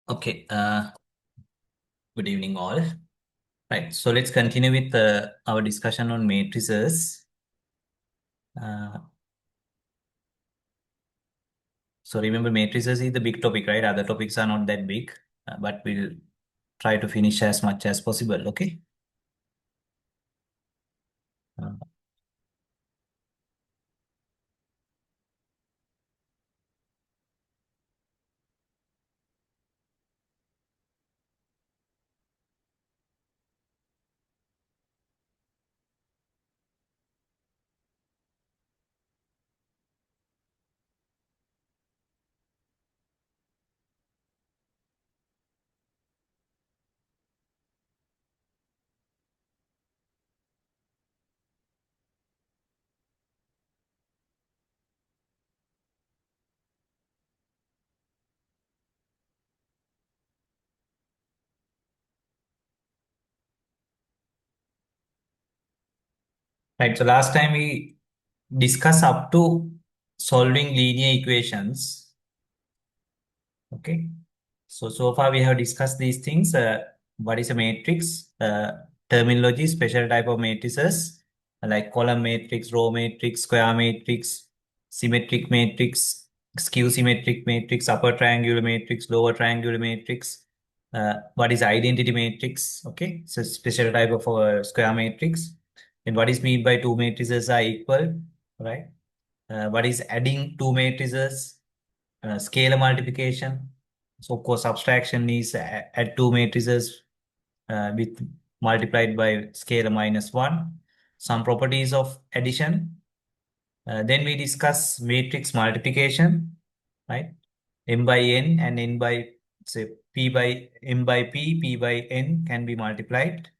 Okay, good evening all. Right, so let's continue with our discussion on matrices. Uh, so remember, matrices is the big topic, right? Other topics are not that big, but we'll try to finish as much as possible, okay? Uh, right, so last time we discussed up to solving linear equations, okay? So far we have discussed these things. What is a matrix? Terminology, special type of matrices like column matrix, row matrix, square matrix, symmetric matrix, skew symmetric matrix, upper triangular matrix, lower triangular matrix. What is identity matrix? Okay, so special type of square matrix. And what is mean by two matrices are equal, right? What is adding two matrices? Scalar multiplication. So of course, subtraction is add two matrices with multiplied by scalar minus one. Some properties of addition. Then we discuss matrix multiplication, right? M by n and n by say p by m by p by n can be multiplied.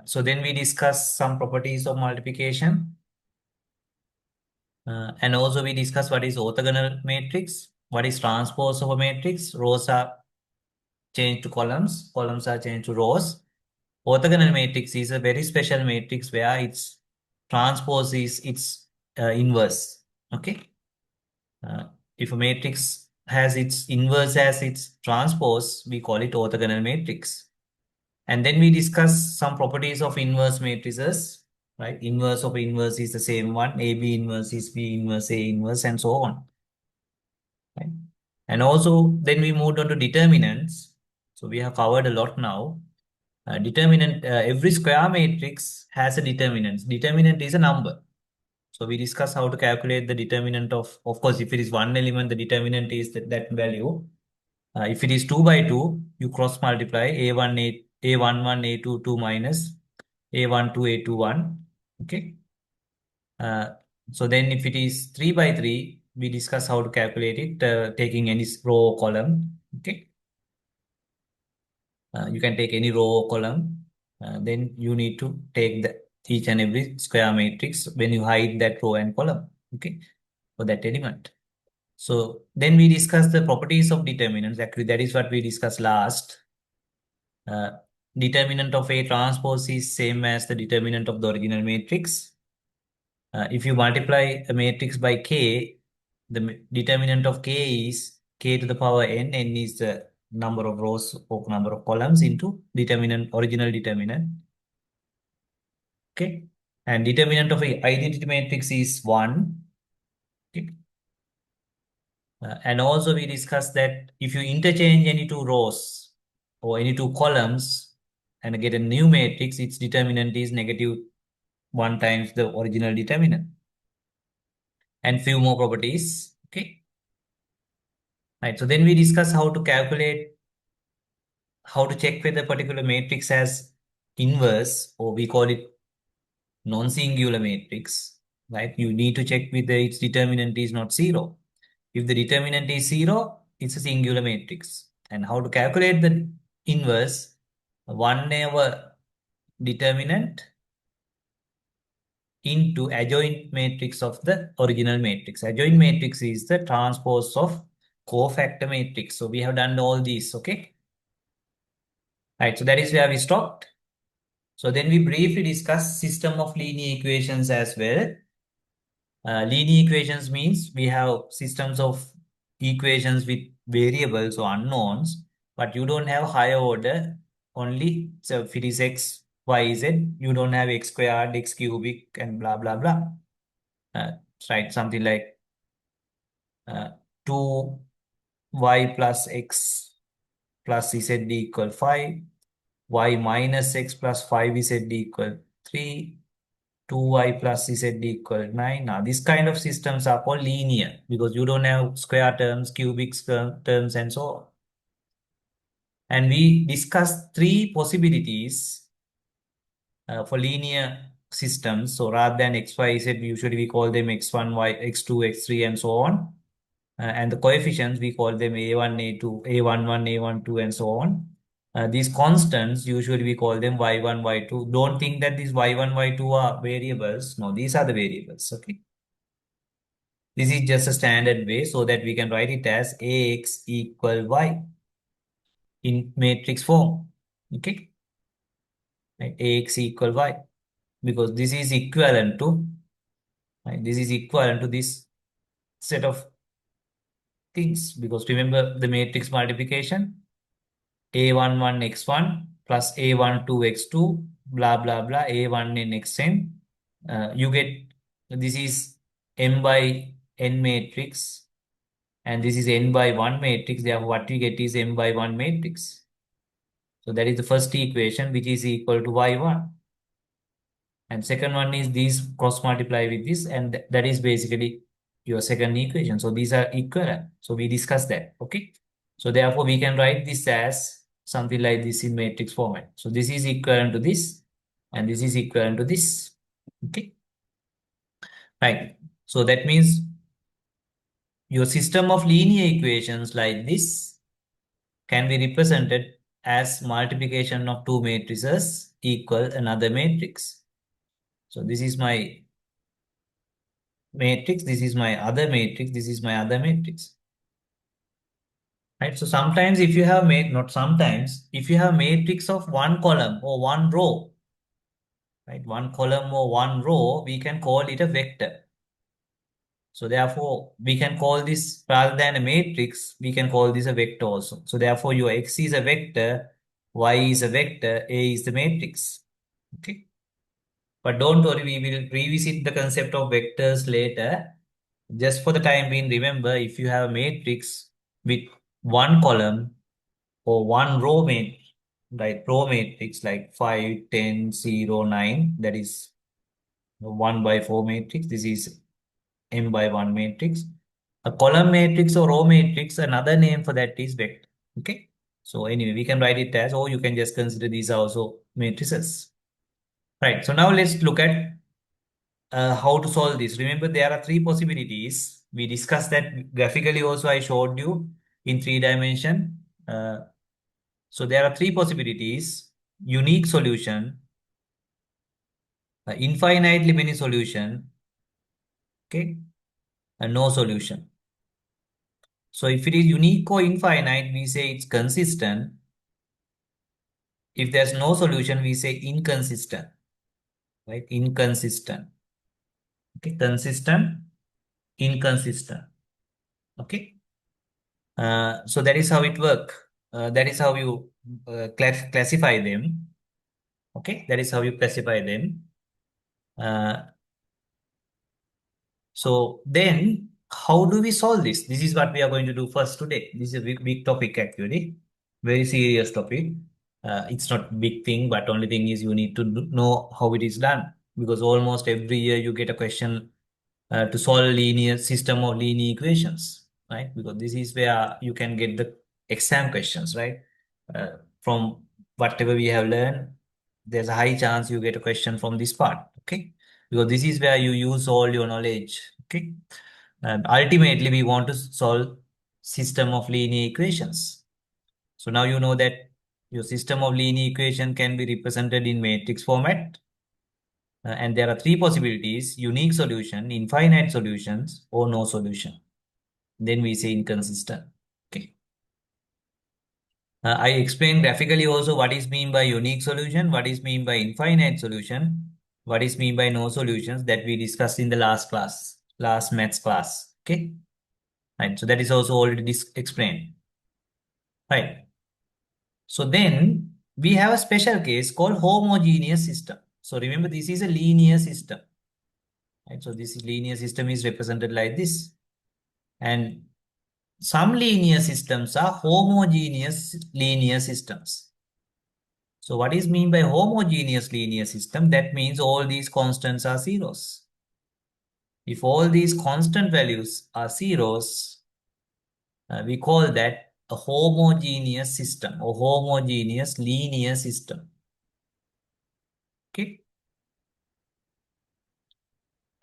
So then we discuss some properties of multiplication. And also we discuss what is orthogonal matrix, what is transpose of a matrix. Rows are changed to columns, columns are changed to rows. Orthogonal matrix is a very special matrix where its transpose is its inverse. Okay. Uh, if a matrix has its inverse as its transpose, we call it orthogonal matrix. And then we discuss some properties of inverse matrices, right? Inverse of inverse is the same one. AB inverse is B inverse, A inverse, and so on. Right? And also, then we moved on to determinants. So we have covered a lot now. Determinant, every square matrix has a determinant. Determinant is a number. So we discuss how to calculate the determinant of course, if it is one element, the determinant is that value. If it is 2 by 2, you cross multiply A11, A22 minus A12, A21. Okay. Uh, so then if it is 3 by 3, we discuss how to calculate it, taking any row or column. Okay. You can take any row or column. Then you need to take each and every square matrix when you hide that row and column. Okay. For that element. So then we discuss the properties of determinants. Actually, that is what we discussed last. Uh, Determinant of A transpose is same as the determinant of the original matrix. If you multiply a matrix by K, the determinant of K is K to the power N. N is the number of rows or number of columns into original determinant. Okay. And determinant of a identity matrix is 1. Okay. And also we discussed that if you interchange any two rows or any two columns and get a new matrix, its determinant is negative 1 times the original determinant. And few more properties. Okay. Right. So then we discuss how to calculate, how to check whether a particular matrix has inverse, or we call it non-singular matrix. Right. You need to check whether its determinant is not 0. If the determinant is 0, it's a singular matrix. And how to calculate the inverse? 1 over determinant into adjoint matrix of the original matrix. Adjoint matrix is the transpose of cofactor matrix. So we have done all these, okay? Right, so that is where we stopped. So then we briefly discuss system of linear equations as well. Linear equations means we have systems of equations with variables or unknowns, but you don't have higher order only. So if it is x, y, z, you don't have x squared, x cubic, and blah, blah, blah. Right, something like 2y plus x plus z equal 5, y minus x plus 5z equal 3, 2y plus z equal 9. Now, these kind of systems are called linear because you don't have square terms, cubic terms, and so on. And we discussed three possibilities for linear systems. So rather than x, y, z, usually we call them x1, y, x2, x3, and so on. And the coefficients, we call them a1, a2, a11, a12, and so on. These constants, usually we call them y1, y2. Don't think that these y1, y2 are variables. No, these are the variables. Okay. This is just a standard way so that we can write it as ax equal y in matrix form. Okay. Right? Ax equal y because this is equivalent to, right? This is equivalent to this set of things because remember the matrix multiplication. A11 x1 plus A12 x2 blah blah blah A1 in xn. You get this is m by n matrix and this is n by 1 matrix. Therefore, what we get is m by 1 matrix. So that is the first equation which is equal to y1. And second one is these cross multiply with this and that is basically your second equation. So these are equivalent. So we discussed that. Okay. So therefore we can write this as something like this in matrix format. So this is equivalent to this and this is equivalent to this. Okay. Right. So that means your system of linear equations like this can be represented as multiplication of two matrices equal another matrix. So this is my matrix, this is my other matrix, this is my other matrix. Right? So sometimes if you have made, not sometimes, if you have matrix of one column or one row, right? One column or one row, we can call it a vector. So therefore, we can call this rather than a matrix, we can call this a vector also. So therefore, your x is a vector, y is a vector, a is the matrix. Okay. But don't worry, we will revisit the concept of vectors later. Just for the time being, remember if you have a matrix with one column or one row matrix, right? Row matrix like 5, 10, 0, 9, that is 1 by 4 matrix. This is m by 1 matrix. A column matrix or row matrix, another name for that is vector. Okay. So anyway, we can write it as, or you can just consider these are also matrices. Right. So now let's look at how to solve this. Remember, there are three possibilities. We discussed that graphically also I showed you in 3 dimension. So there are three possibilities: unique solution, infinitely many solution, okay, and no solution. So if it is unique or infinite, we say it's consistent. If there's no solution, we say inconsistent, right? Inconsistent. Okay, consistent, inconsistent. Okay. So that is how it works. That is how you classify them. Okay, that is how you classify them. Uh, so then, how do we solve this? This is what we are going to do first today. This is a big topic actually, very serious topic. It's not big thing, but only thing is you need to know how it is done because almost every year you get a question to solve linear system of linear equations, right? Because this is where you can get the exam questions, right? From whatever we have learned, there's a high chance you get a question from this part, okay? Because this is where you use all your knowledge, okay? And ultimately, we want to solve system of linear equations. So now you know that your system of linear equation can be represented in matrix format. And there are three possibilities: unique solution, infinite solutions, or no solution. Then we say inconsistent. Okay. I explained graphically also what is mean by unique solution, what is mean by infinite solution, what is mean by no solutions that we discussed in the last class, last maths class. Okay. Right. So that is also already explained. Right. So then we have a special case called homogeneous system. So remember, this is a linear system. Right. So this linear system is represented like this. And some linear systems are homogeneous linear systems. So what is mean by homogeneous linear system? That means all these constants are zeros. If all these constant values are zeros, we call that a homogeneous system or homogeneous linear system. Okay,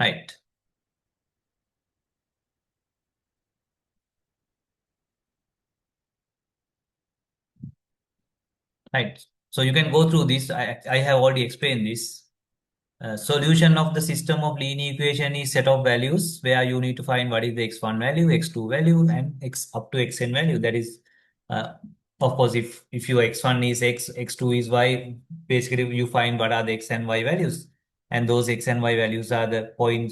right, right. So you can go through this. I have already explained this. Solution of the system of linear equation is set of values where you need to find what is the x1 value, x2 value, and x up to xn value. That is, uh, of course, if your x1 is x, x2 is y, basically you find what are the x and y values, and those x and y values are the point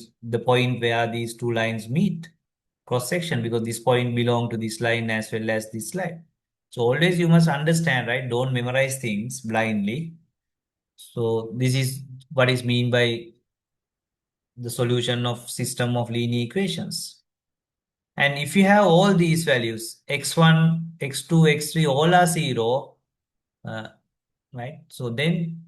where these two lines meet cross section, because this point belong to this line as well as this line. So always you must understand, right? Don't memorize things blindly. So this is what is mean by the solution of system of linear equations. And if you have all these values, x1, x2, x3, all are zero, uh, right? So then,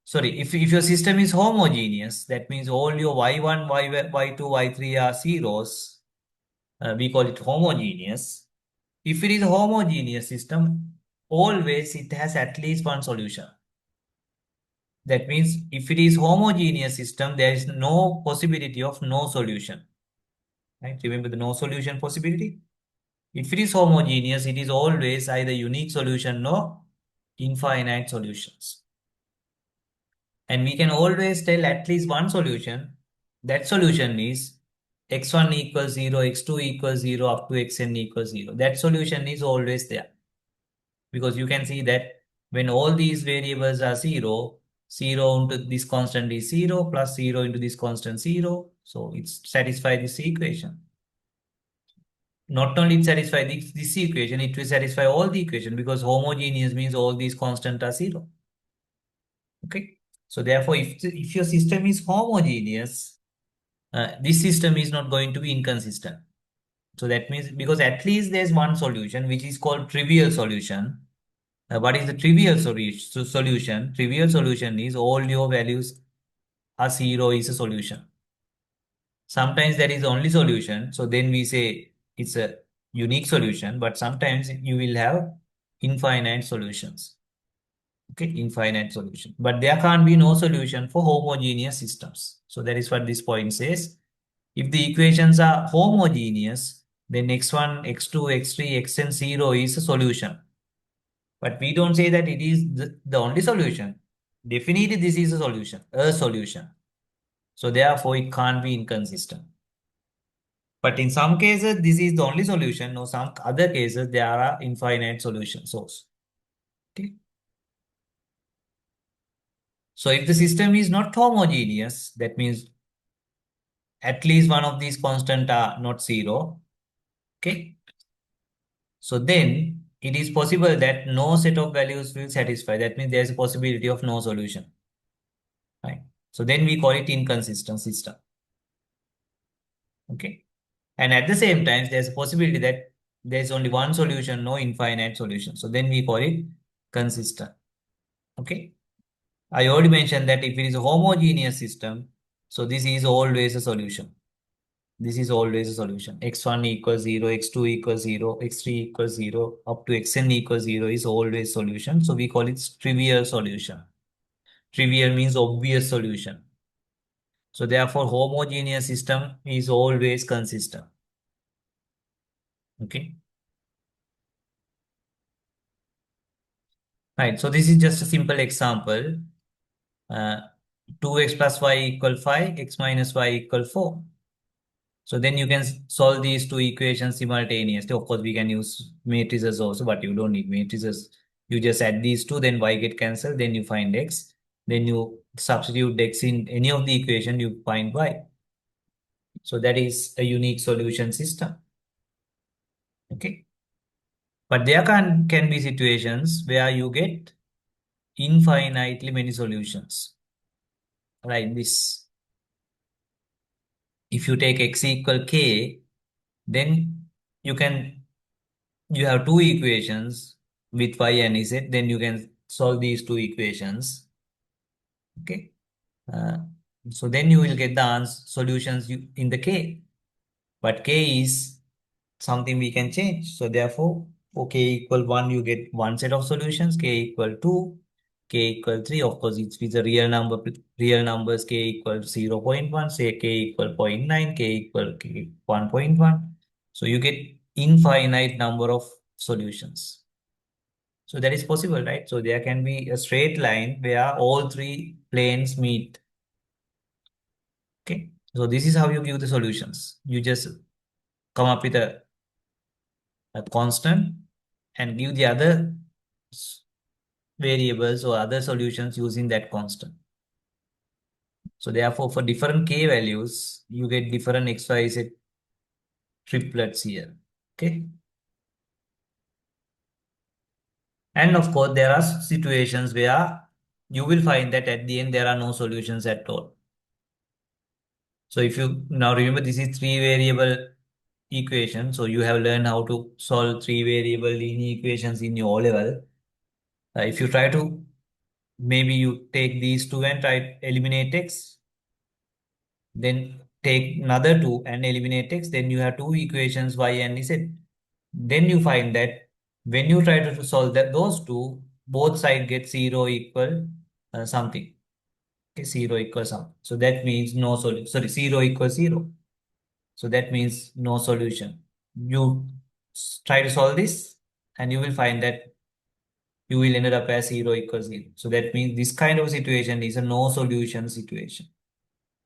sorry, if your system is homogeneous, that means all your y1, y2, y3 are zeros. We call it homogeneous. If it is a homogeneous system, always it has at least one solution. That means if it is homogeneous system, there is no possibility of no solution. Right? Remember the no solution possibility? If it is homogeneous, it is always either unique solution or infinite solutions. And we can always tell at least one solution. That solution is x1 equals 0, x2 equals 0, up to xn equals 0. That solution is always there. Because you can see that when all these variables are 0, 0 into this constant is 0, plus 0 into this constant 0. So it satisfies this equation. Not only it satisfies this equation, it will satisfy all the equation, because homogeneous means all these constants are 0. Okay. So therefore, if your system is homogeneous, this system is not going to be inconsistent. So that means, because at least there's one solution which is called trivial solution. What is the trivial solution? Trivial solution is all your values are 0 is a solution. Sometimes there is only solution. So then we say it's a unique solution, but sometimes you will have infinite solutions. Okay, infinite solution. But there can't be no solution for homogeneous systems. So that is what this point says. If the equations are homogeneous, then x1, x2, x3, xn 0 is a solution. But we don't say that it is the only solution. Definitely this is a solution. So therefore it can't be inconsistent. But in some cases, this is the only solution. Or some other cases, there are infinite solution source. Okay. So if the system is not homogeneous, that means at least one of these constant are not 0. Okay. So then it is possible that no set of values will satisfy. That means there's a possibility of no solution. Right. So then we call it inconsistent system. Okay. And at the same time, there's a possibility that there's only one solution, no infinite solution. So then we call it consistent. Okay. I already mentioned that if it is a homogeneous system, so this is always a solution. This is always a solution. x1 equals 0, x2 equals 0, x3 equals 0, up to xn equals 0 is always solution. So we call it trivial solution. Trivial means obvious solution. So therefore, homogeneous system is always consistent. Okay. Right. So this is just a simple example. Uh, 2x plus y equal 5, x minus y equal 4. So then you can solve these two equations simultaneously. Of course, we can use matrices also, but you don't need matrices. You just add these two, then y get cancelled, then you find x. Then you substitute x in any of the equation, you find y. So that is a unique solution system. Okay. But there can be situations where you get infinitely many solutions. Like this. If you take x equal k, then you can you have two equations with y and z, then you can solve these two equations. Okay. Uh, so then you will get the solutions in the k. But k is something we can change. So therefore, for k equal 1, you get one set of solutions, k equal 2, k equal 3. Of course, it's with a real numbers, k equal 0 0.1, say k equal 0.9, k equal 1.1. So you get infinite number of solutions. So that is possible, right? So there can be a straight line where all three planes meet. Okay. So this is how you give the solutions. You just come up with a constant and give the other variables or other solutions using that constant. So therefore, for different k values, you get different x, y, z triplets here. Okay. And of course, there are situations where you will find that at the end, there are no solutions at all. So if you now remember, this is three variable equation. So you have learned how to solve three variable linear equations in your O level. If you try to, maybe you take these two and try to eliminate x, then take another two and eliminate x, then you have two equations y and z. Then you find that when you try to solve those two, both sides get 0 equal something. Okay, 0 equals something. So that means no solution. Sorry, 0 equals 0. So that means no solution. You try to solve this and you will find that you will end up as 0 equals 0. So that means this kind of situation is a no solution situation.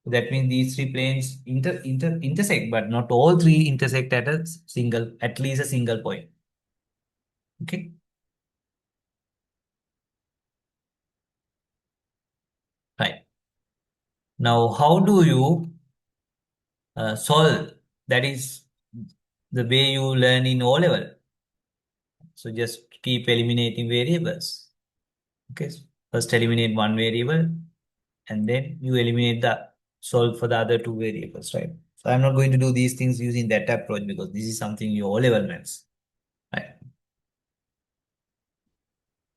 So that means these three planes intersect, but not all three intersect at at least a single point. Okay. Right. Now, how do you solve? That is the way you learn in O level. So just keep eliminating variables. Okay. First eliminate one variable and then you eliminate the solve for the other two variables, right? So I'm not going to do these things using that approach because this is something your O-level maths, right?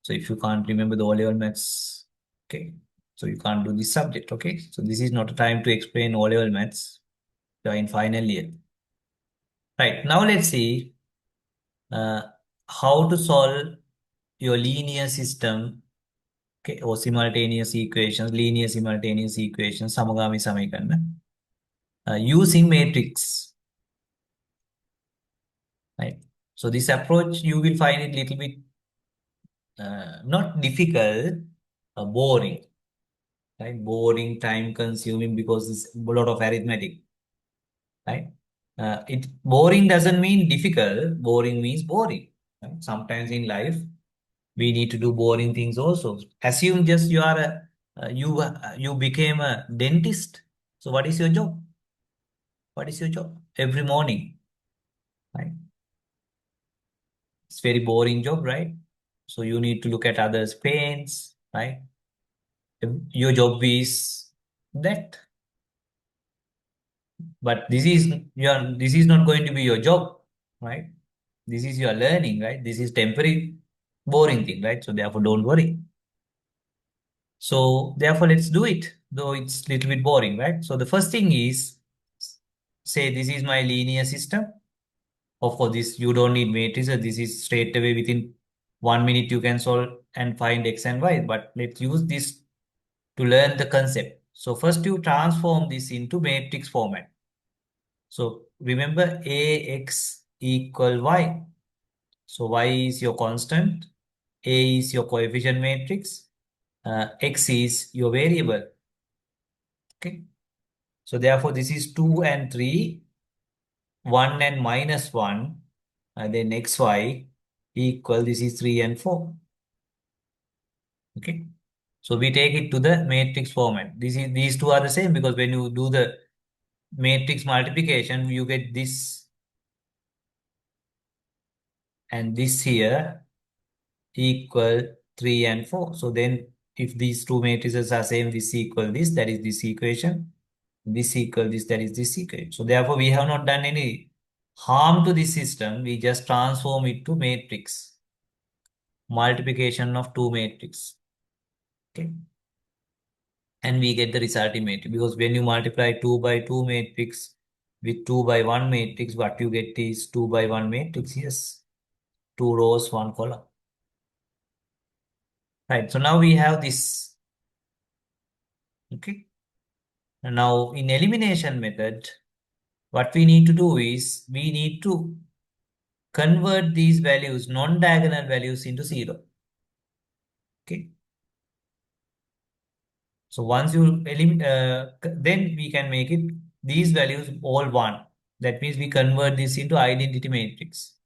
So if you can't remember the O-level maths, okay, so you can't do this subject, okay? So this is not a time to explain O-level maths. You are in final year. Right, now let's see uh, how to solve your linear system, okay, or simultaneous equations, linear simultaneous equations, samagami samikarana, using matrix. Right. So this approach, you will find it little bit not difficult, boring, right? Boring, time consuming because it's a lot of arithmetic, right? It boring doesn't mean difficult. Boring means boring. Right? Sometimes in life we need to do boring things also. Assume just you are you became a dentist. So what is your job? What is your job? Every morning, right? It's very boring job, right? So you need to look at others' pains, right? Your job is that, but this is not going to be your job, right? This is your learning, right? This is temporary, boring thing, right? So therefore, don't worry. So therefore, let's do it, though it's a little bit boring, right? So the first thing is, say this is my linear system. Of course, this you don't need matrices. This is straight away within 1 minute you can solve and find x and y. But let's use this to learn the concept. So first you transform this into matrix format. So remember Ax equal y. So y is your constant, A is your coefficient matrix, x is your variable. Okay. So therefore this is 2 and 3, 1 and minus 1, and then xy equal, this is 3 and 4. Okay. So we take it to the matrix format. These two are the same because when you do the matrix multiplication, you get this and this here equal 3 and 4. So then if these two matrices are same, this equal this, that is this equation. This equal this, that is this equation. So therefore, we have not done any harm to this system. We just transform it to matrix. Multiplication of two matrix. Okay. And we get the resulting matrix. Because when you multiply 2 by 2 matrix with 2 by 1 matrix, what you get is 2 by 1 matrix. Yes. 2 rows, 1 column. Right. So now we have this. Okay. And now in elimination method, what we need to do is we need to convert these values, non-diagonal values into 0. Okay. So once you eliminate, then we can make it these values all 1. That means we convert this into identity matrix.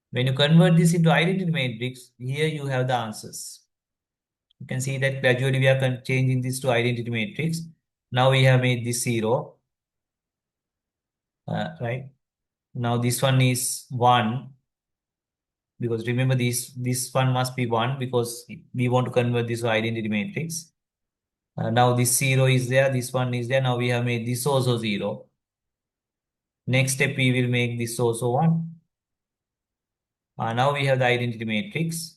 When you convert this into identity matrix, here you have the answers. You can see that gradually we are changing this to identity matrix. Now we have made this 0, right? Now this one is 1, because remember this one must be 1 because we want to convert this to identity matrix. Now this 0 is there, this one is there. Now we have made this also 0. Next step we will make this also 1. Now we have the identity matrix.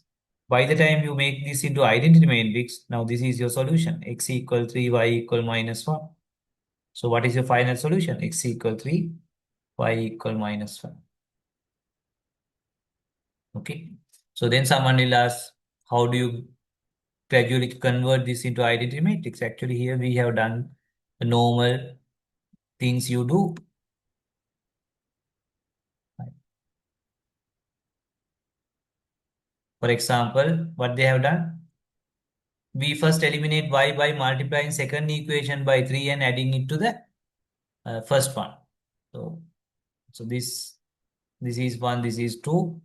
By the time you make this into identity matrix, now this is your solution. X equal 3, y equal minus 1. So what is your final solution? X equal 3, y equal minus 1. Okay. So then someone will ask, how do you gradually convert this into identity matrix? Actually, here we have done the normal things you do. For example, what they have done? We first eliminate y by multiplying second equation by 3 and adding it to the first one. So this is 1, this is 2.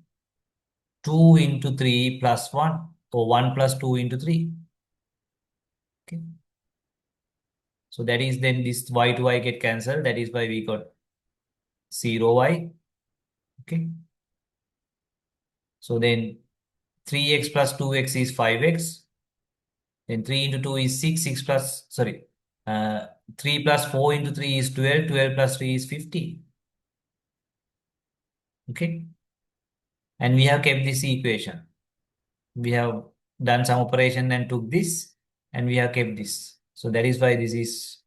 2 into 3 plus 1, or 1 plus 2 into 3. Okay. So that is then this y to y get cancelled. That is why we got 0y. Okay. So then 3x plus 2x is 5x. Then 3 into 2 is 6. 6 plus, sorry. 3 plus 4 into 3 is 12. 12 plus 3 is 15. Okay. And we have kept this equation. We have done some operation and took this, and we have kept this. So that is why this is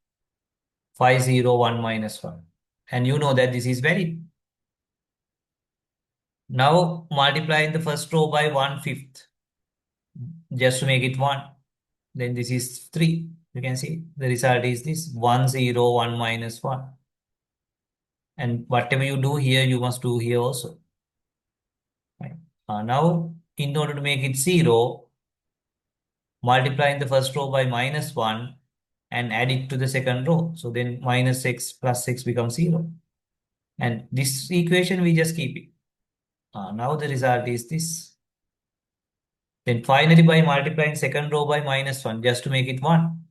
501 minus 1. And you know that this is valid. Now multiply the first row by 1/5 just to make it 1. Then this is 3. You can see the result is this 101 minus 1. And whatever you do here, you must do here also. Right? Now, in order to make it 0, multiply the first row by minus 1 and add it to the second row. So then minus x plus 6 becomes 0. And this equation, we just keep it. Now the result is this. Then finally, by multiplying second row by minus 1, just to make it 1.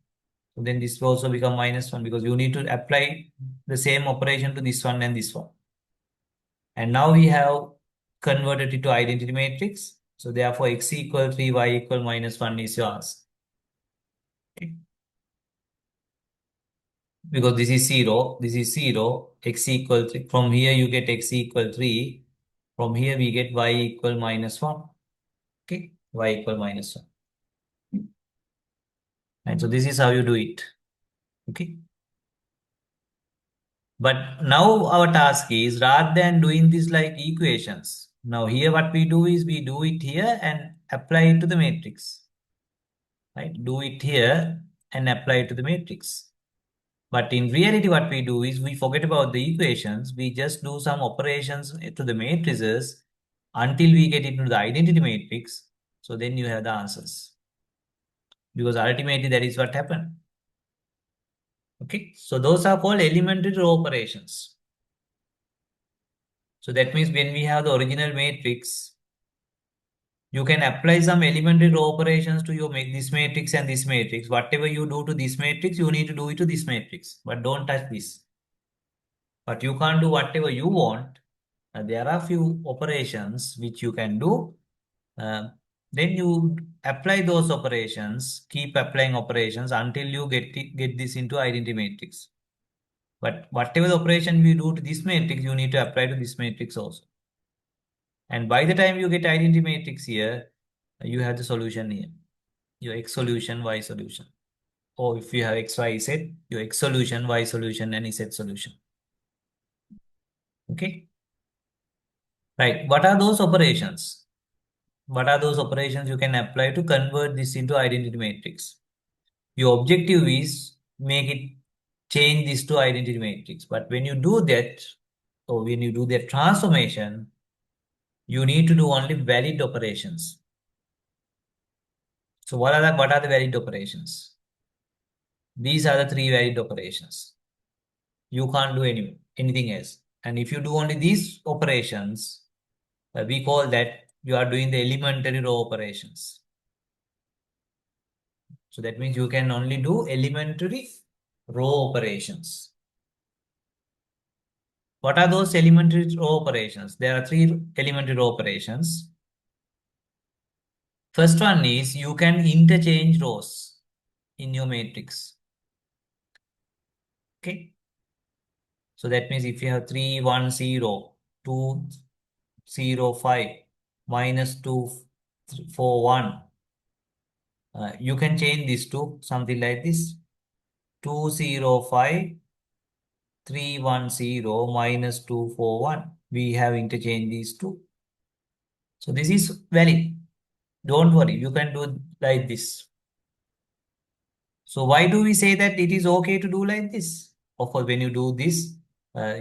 So then this will also become minus 1 because you need to apply the same operation to this one and this one. And now we have converted it to identity matrix. So therefore, x equal 3, y equal minus 1 is your answer. Okay. Because this is 0, this is 0, x equal 3. From here, you get x equal 3. From here, we get y equal minus 1. Okay, y equal minus 1. And so this is how you do it. Okay. But now our task is, rather than doing this like equations, now here what we do is we do it here and apply it to the matrix. Right? Do it here and apply it to the matrix. But in reality, what we do is we forget about the equations. We just do some operations to the matrices until we get into the identity matrix. So then you have the answers. Because ultimately that is what happened. Okay. So those are called elementary row operations. So that means when we have the original matrix, you can apply some elementary row operations to your this matrix and this matrix. Whatever you do to this matrix, you need to do it to this matrix. But don't touch this. but you can't do whatever you want. There are few operations which you can do. Uh, then you apply those operations, keep applying operations until you get this into identity matrix. But whatever the operation we do to this matrix, you need to apply to this matrix also. And by the time you get identity matrix here, you have the solution here. Your X solution, Y solution. Or if you have X, Y, Z, your X solution, Y solution, and Z solution. Okay. Right. What are those operations? What are those operations you can apply to convert this into identity matrix? Your objective is make it change this to identity matrix. But when you do that, or when you do that transformation, you need to do only valid operations. So what are the valid operations? These are the three valid operations. You can't do anything else. And if you do only these operations, we call that you are doing the elementary row operations. So that means you can only do elementary row operations. What are those elementary row operations? There are three elementary row operations. First one is you can interchange rows in your matrix. Okay. So that means if you have 3, 1, 0, 2, 0, 5, minus 2, 4, 1, you can change this to something like this. 2, 0, 5, 3, 1, 0, minus 2, 4, 1. We have interchanged these two. So this is valid. Don't worry, you can do like this. So why do we say that it is okay to do like this? Of course, when you do this,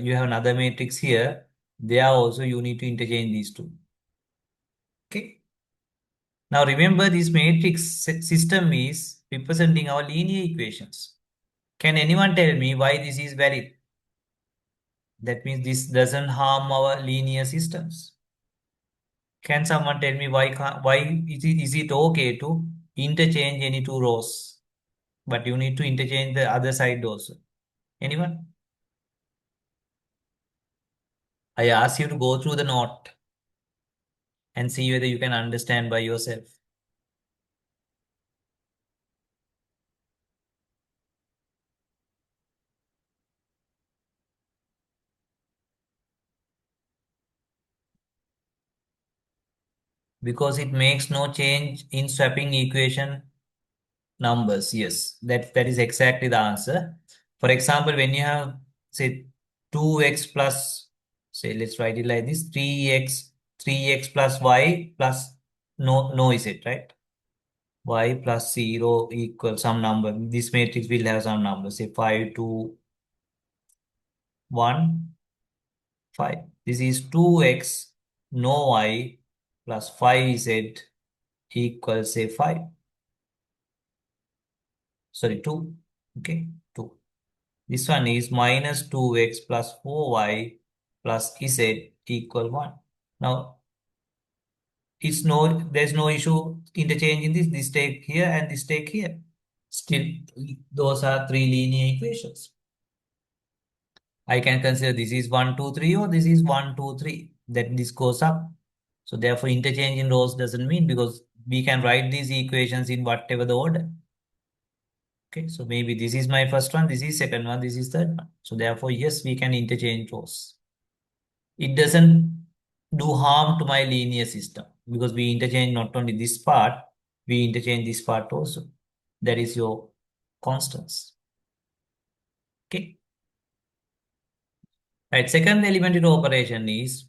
you have another matrix here. There also you need to interchange these two. Okay. Now remember this matrix system is representing our linear equations. Can anyone tell me why this is valid? That means this doesn't harm our linear systems. Can someone tell me why is it okay to interchange any two rows? But you need to interchange the other side also. Anyone? I ask you to go through the note and see whether you can understand by yourself. Because it makes no change in swapping equation numbers. Yes, that is exactly the answer. For example, when you have say 2x plus, say let's write it like this, 3x plus y plus no is it right? Y plus 0 equals some number. This matrix will have some number, say 5, 2, 1, 5. This is 2x no y plus 5z equals say 5. Sorry, 2. Okay, 2. This one is minus 2x plus 4y plus z equal 1. Now, there's no issue interchanging this take here and this take here. Still, those are three linear equations. I can consider this is 1, 2, 3 or this is 1, 2, 3. That this goes up. So therefore, interchange in rows doesn't mean because we can write these equations in whatever the order. Okay, so maybe this is my first one, this is second one, this is third one. So therefore, yes, we can interchange rows. It doesn't do harm to my linear system because we interchange not only this part, we interchange this part also. That is your constants. Okay. Right, second elementary row operation is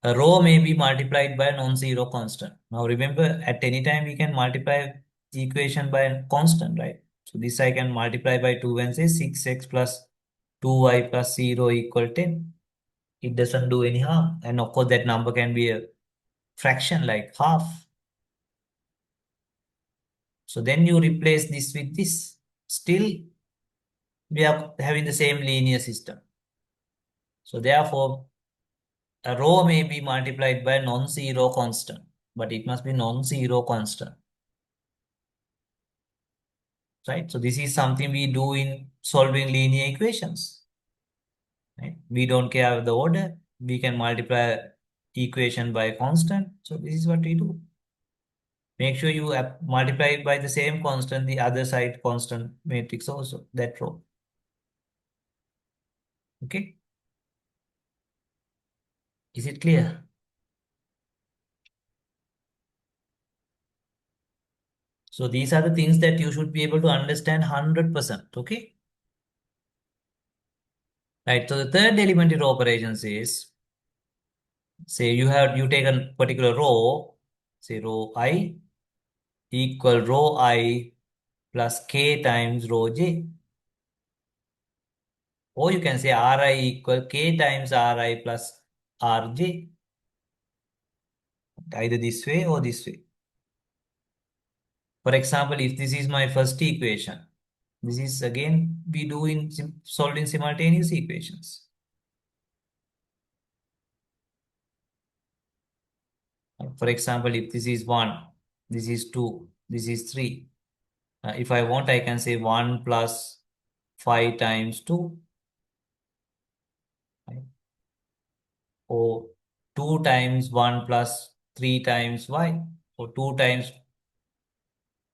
a row may be multiplied by a non-zero constant. Now remember, at any time we can multiply the equation by a constant, right? So this I can multiply by 2 and say 6x plus 2y plus 0 equal 10. It doesn't do any harm. And of course, that number can be a fraction like half. So then you replace this with this. Still, we are having the same linear system. So therefore, a row may be multiplied by a non-zero constant, but it must be non-zero constant. Right? So this is something we do in solving linear equations. Right? We don't care the order. We can multiply equation by constant. So this is what we do. Make sure you multiply by the same constant, the other side constant matrix also, that row. Okay. Is it clear? So these are the things that you should be able to understand 100%. Okay. Right. So the third elementary row operations is, say you take a particular row, say row I equal row I plus k times row j. Or you can say Ri equal k times Ri plus Rj. Either this way or this way. For example, if this is my first equation, this is again we do in solved in simultaneous equations. For example, if this is 1, this is 2, this is 3. If I want, I can say 1 plus 5 times 2, right? Or 2 times 1 plus 3 times y, or 2 times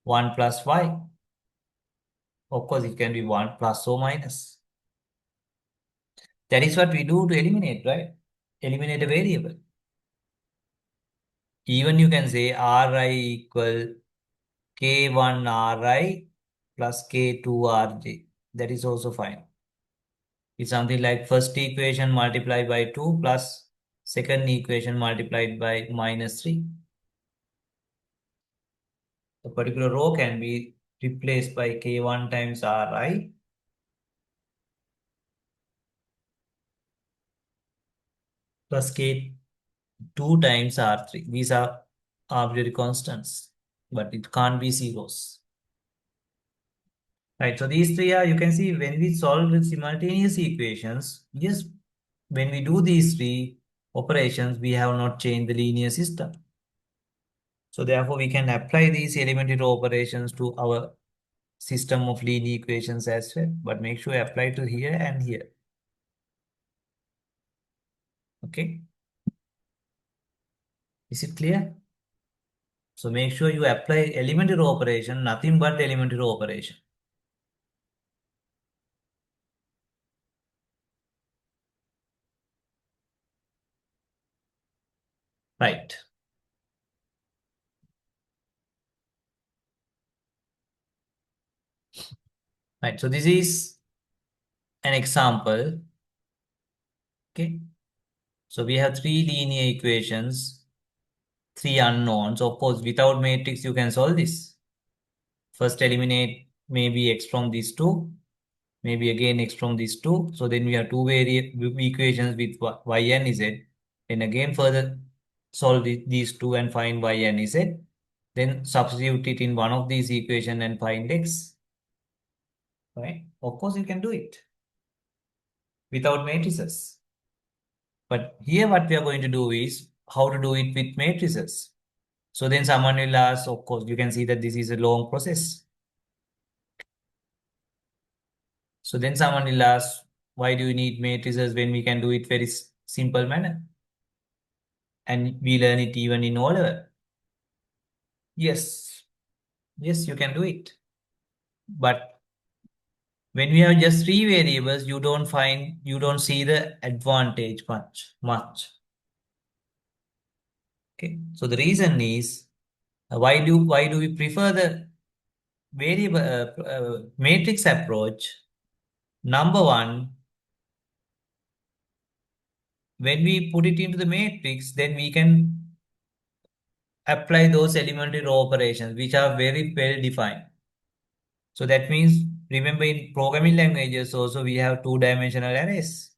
1 plus y. Of course, it can be 1 plus or minus. That is what we do to eliminate, right? Eliminate a variable. Even you can say Ri equal K1 Ri plus K2 Rj. That is also fine. It's something like first equation multiplied by 2 plus second equation multiplied by minus 3. The particular row can be replaced by K1 times Ri plus K2 times R3. These are arbitrary constants, but it can't be zeros. Right, so these three are, you can see when we solve with simultaneous equations, yes, when we do these three operations, we have not changed the linear system. So therefore, we can apply these elementary row operations to our system of linear equations as well. But make sure you apply to here and here. Okay, is it clear? So make sure you apply elementary row operation, nothing but elementary row operation. Right. Right. So this is an example. Okay. So we have three linear equations, three unknowns. Of course, without matrix, you can solve this. First eliminate maybe x from these two, maybe again x from these two. So then we have two equations with y and z. Then again further solve these two and find y and z. Then substitute it in one of these equation and find x. Right? Of course, you can do it without matrices. But here what we are going to do is how to do it with matrices. So then someone will ask, of course, you can see that this is a long process. So then someone will ask, why do you need matrices when we can do it very simple manner? And we learn it even in O level. Yes, yes, you can do it. But when we have just three variables, you don't see the advantage much. Okay. So the reason is, why do we prefer the variable matrix approach? Number one, when we put it into the matrix, then we can apply those elementary row operations, which are very well defined. So that means, remember in programming languages also we have two-dimensional arrays.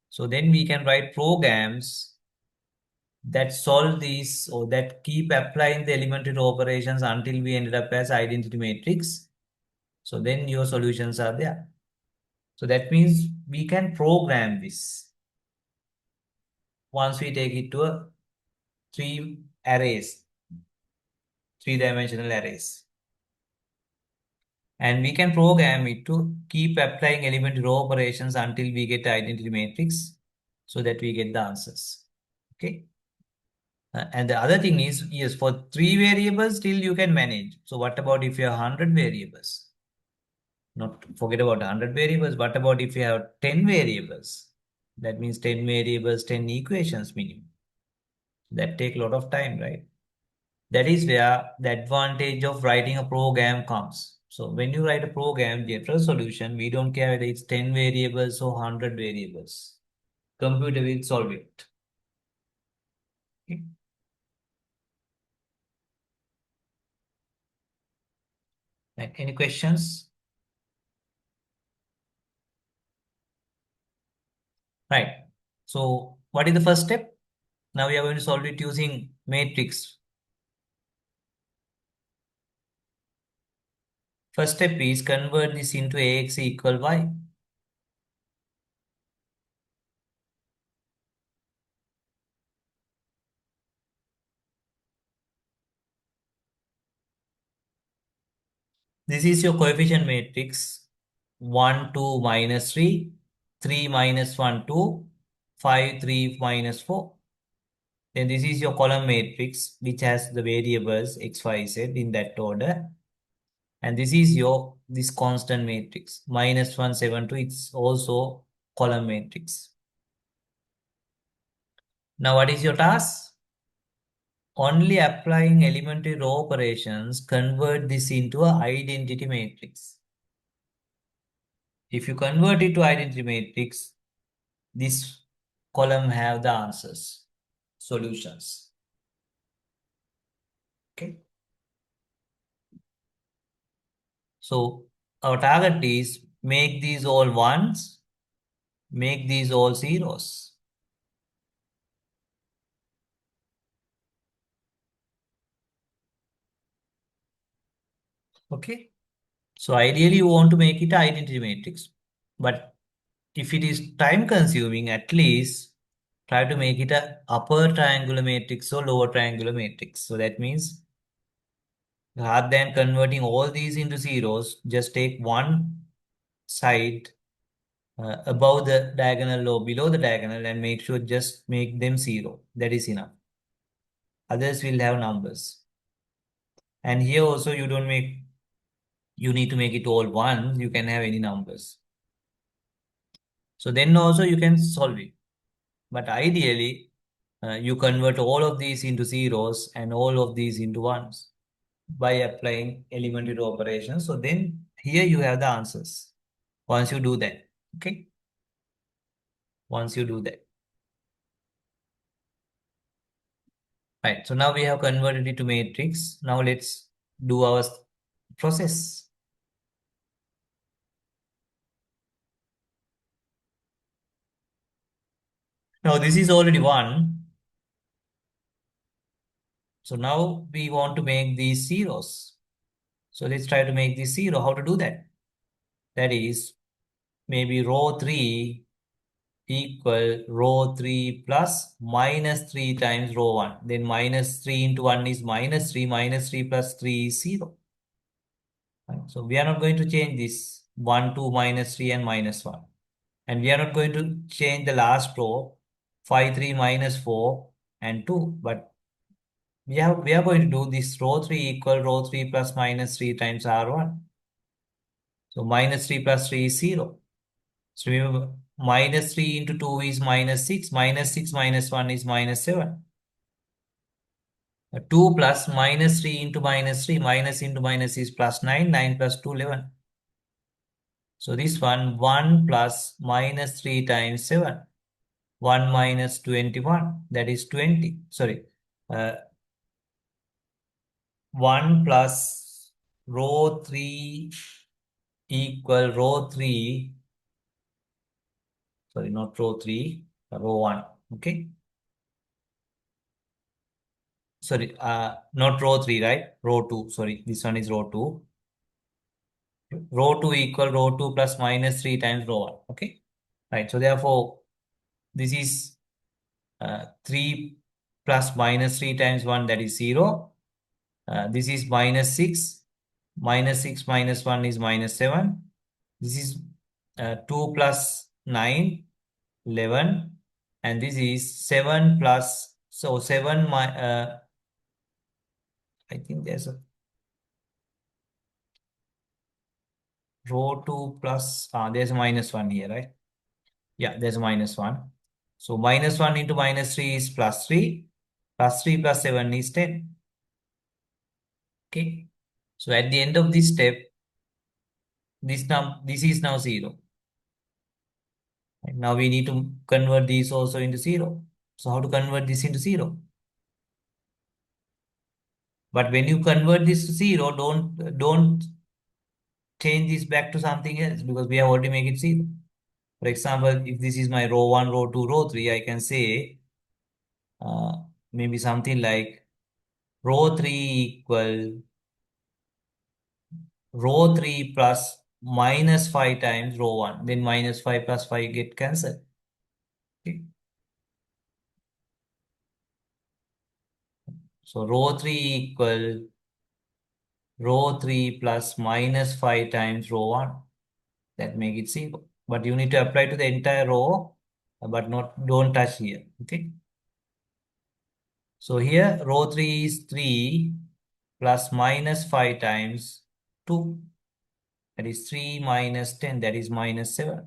So then we can write programs that solve these or that keep applying the elementary row operations until we ended up as identity matrix. So then your solutions are there. So that means we can program this once we take it to a three arrays, three-dimensional arrays. And we can program it to keep applying elementary row operations until we get the identity matrix so that we get the answers. Okay. And the other thing is, yes, for 3 variables, still you can manage. So what about if you have 100 variables? Not forget about 100 variables. What about if you have 10 variables? That means 10 variables, 10 equations minimum. That take a lot of time, right? That is where the advantage of writing a program comes. So when you write a program, general solution, we don't care whether it's 10 variables or 100 variables. Computer will solve it. Okay. Any questions? Right. So what is the first step? Now we are going to solve it using matrix. First step is convert this into AX equal Y. This is your coefficient matrix 1, 2, minus 3, 3, minus 1, 2, 5, 3, minus 4. Then this is your column matrix which has the variables X, Y, Z in that order. And this is your this constant matrix minus 1, 7, 2. It's also column matrix. Now what is your task? Only applying elementary row operations convert this into an identity matrix. If you convert it to identity matrix, this column have the answers, solutions. Okay. So our target is make these all ones, make these all zeros. Okay. So ideally you want to make it identity matrix, but if it is time consuming, at least try to make it a upper triangular matrix or lower triangular matrix. So that means rather than converting all these into zeros, just take one side above the diagonal or below the diagonal and make sure just make them zero. That is enough. Others will have numbers. And here also you need to make it all ones. You can have any numbers. So then also you can solve it. But ideally, you convert all of these into zeros and all of these into ones by applying elementary row operations. So then here you have the answers. Once you do that, okay? Once you do that. Right. So now we have converted it to matrix. Now let's do our process. Now this is already one. So now we want to make these zeros. So let's try to make this zero. How to do that? That is maybe row 3 equal row 3 plus minus 3 times row 1. Then minus 3 into 1 is minus 3 plus 3 is 0. Right? So we are not going to change this 1, 2, minus 3 and minus 1. And we are not going to change the last row 5, 3, minus 4 and 2. But we are going to do this row 3 equal row 3 plus minus 3 times R1. So minus 3 plus 3 is 0. So remember, minus 3 into 2 is minus 6. Minus 6 minus 1 is minus 7. 2 plus minus 3 into minus 3. Minus into minus is plus 9. 9 plus 2, 11. So this one, 1 plus minus 3 times 7. 1 minus 21. That is 20. Sorry. Uh, 1 plus row 3 equal row 3. Sorry, not row 3. Row 1. Okay. Sorry, not row 3, right? Row 2. Sorry, this one is row 2. Row 2 equal row 2 plus minus 3 times row 1. Okay. Right. So therefore, this is 3 plus minus 3 times 1, that is 0. This is minus 6. minus 6 minus 1 is minus 7. This is 2 plus 9, 11. And this is 7 plus, so 7, I think there's a row 2 plus, there's a minus 1 here, right? Yeah, there's a minus 1. So minus 1 into minus 3 is plus 3. Plus 3 plus 7 is 10. Okay. So at the end of this step, this is now 0. And now we need to convert these also into 0. So how to convert this into 0? But when you convert this to 0, don't change this back to something else because we have already made it 0. For example, if this is my row 1, row 2, row 3, I can say uh, maybe something like row 3 equal row 3 plus minus 5 times row 1. Then minus 5 plus 5 get cancelled. Okay. So row 3 equal row 3 plus minus 5 times row 1. That make it 0. But you need to apply to the entire row, but not don't touch here. Okay. So here row 3 is 3 plus minus 5 times 2. That is 3 minus 10. That is minus 7.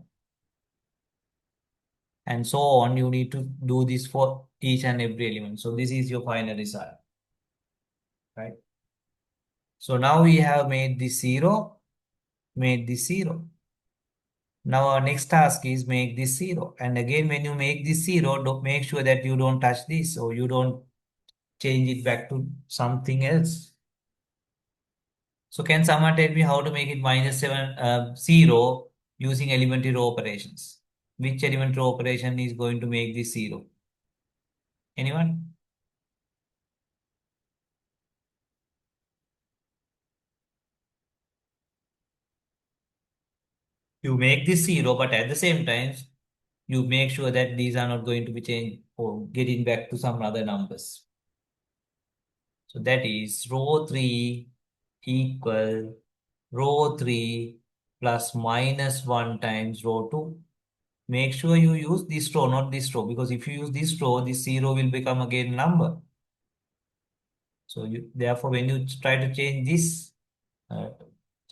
And so on. You need to do this for each and every element. So this is your final result. Right. So now we have made this 0, made this 0. Now our next task is make this 0. And again, when you make this 0, don't make sure that you don't touch this or you don't change it back to something else. So can someone tell me how to make it minus 7, 0 using elementary row operations? Which elementary row operation is going to make this 0? Anyone? You make this 0, but at the same time, you make sure that these are not going to be changed or getting back to some other numbers. So that is row 3 equal row 3 plus minus 1 times row 2. Make sure you use this row, not this row, because if you use this row, this 0 will become again number. So therefore, when you try to change this, uh,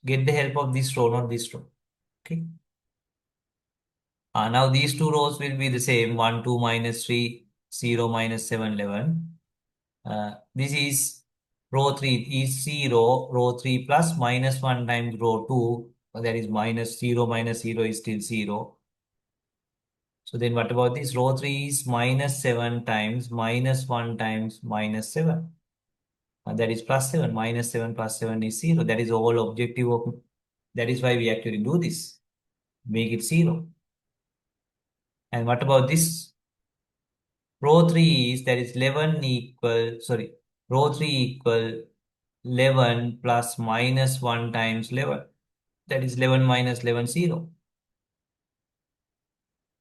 get the help of this row, not this row. Okay. Now these two rows will be the same, 1, 2, minus 3, 0, minus 7, 11. This is row 3 is 0, row 3 plus minus 1 times row 2, that is minus 0, minus 0 is still 0. So then what about this? Row 3 is minus 7 times minus 1 times minus 7. That is plus 7. Minus 7 plus 7 is 0. That is the whole objective of, that is why we actually do this. Make it 0. And what about this? Row 3 is, that is 11 equal, sorry, row 3 equal 11 plus minus 1 times 11. That is 11 minus 11, 0.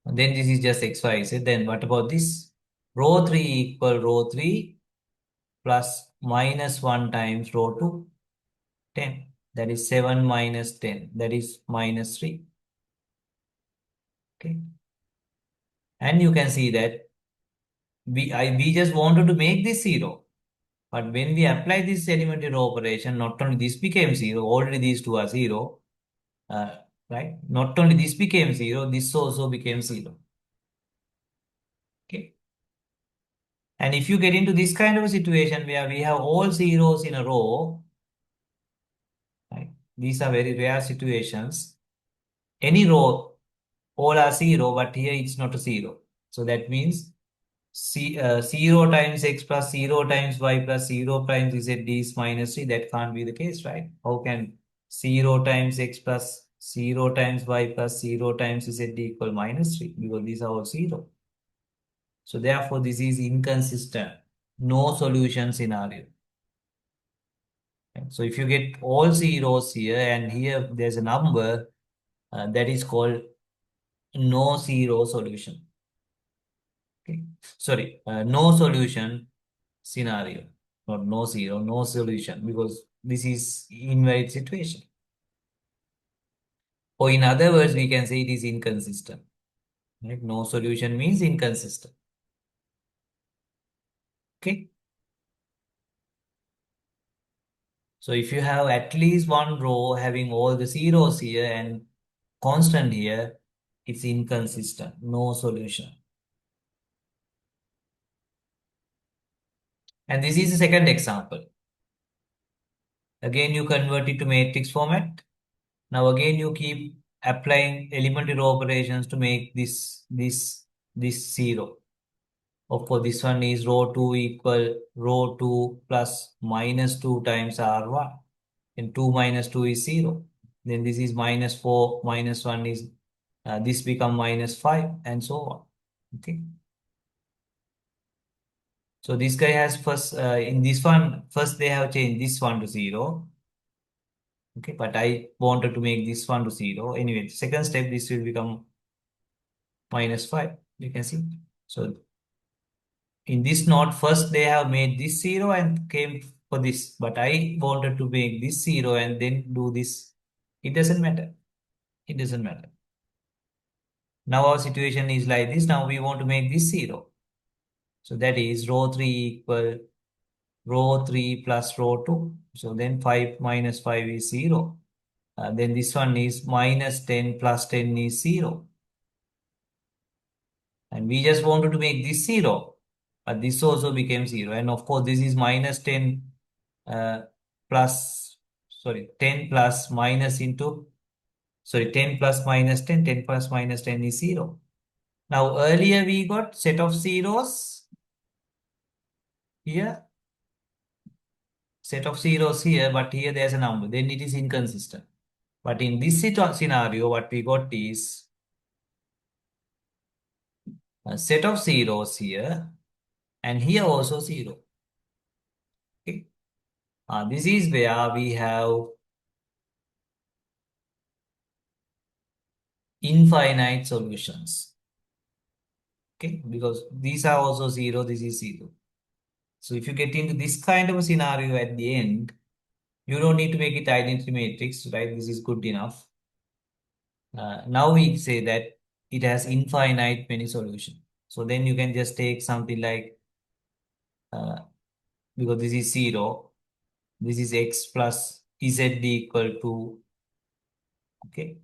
And then this is just x, y, z. Then what about this? Row 3 equal row 3 plus minus 1 times row 2, 10. That is 7 minus 10. That is minus 3. Okay. And you can see that we just wanted to make this 0. But when we apply this elementary row operation, not only this became 0, already these two are 0. Right? Not only this became 0, this also became 0. Okay. And if you get into this kind of a situation where we have all zeros in a row, right? These are very rare situations. Any row, all are 0, but here it's not a 0. So that means 0 times x plus 0 times y plus 0 times z is minus 3. That can't be the case, right? How can 0 times x plus 0 times y plus 0 times z equal minus 3? Because these are all 0. So therefore, this is inconsistent. No solution scenario. So if you get all zeros here and here there's a number that is called no zero solution. Okay. Sorry, no solution scenario. Not no zero, no solution, because this is invalid situation. Or in other words, we can say it is inconsistent. Right? No solution means inconsistent. Okay. So if you have at least one row having all the zeros here and constant here, it's inconsistent. No solution. And this is the second example. Again, you convert it to matrix format. Now again, you keep applying elementary row operations to make this zero. Of course, this one is row 2 equal row 2 plus minus 2 times R1. And 2 minus 2 is 0. Then this is minus 4 minus 1 is this become minus 5 and so on. Okay. So this guy has first in this one first they have changed this one to 0. Okay, but I wanted to make this one to 0. Anyway, second step this will become minus 5. You can see. So in this node, first they have made this 0 and came for this. But I wanted to make this 0 and then do this. It doesn't matter. It doesn't matter. Now our situation is like this. Now we want to make this 0. So that is row 3 equal row 3 plus row 2. So then 5 minus 5 is 0. Then this one is minus 10 plus 10 is 0. And we just wanted to make this 0. But this also became 0. And of course, this is minus 10 uh, plus, sorry, 10 plus minus into, sorry, 10 plus minus 10, 10 plus minus 10 is 0. Now, earlier we got set of zeros here, set of zeros here, but here there's a number. Then it is inconsistent. But in this scenario, what we got is a set of zeros here, and here also 0. Okay. This is where we have infinite solutions. Okay, because these are also 0, this is 0. So if you get into this kind of a scenario at the end, you don't need to make it identity matrix, right? This is good enough. Now we say that it has infinite many solutions. So then you can just take something like, because this is 0, this is x plus z equal to, okay,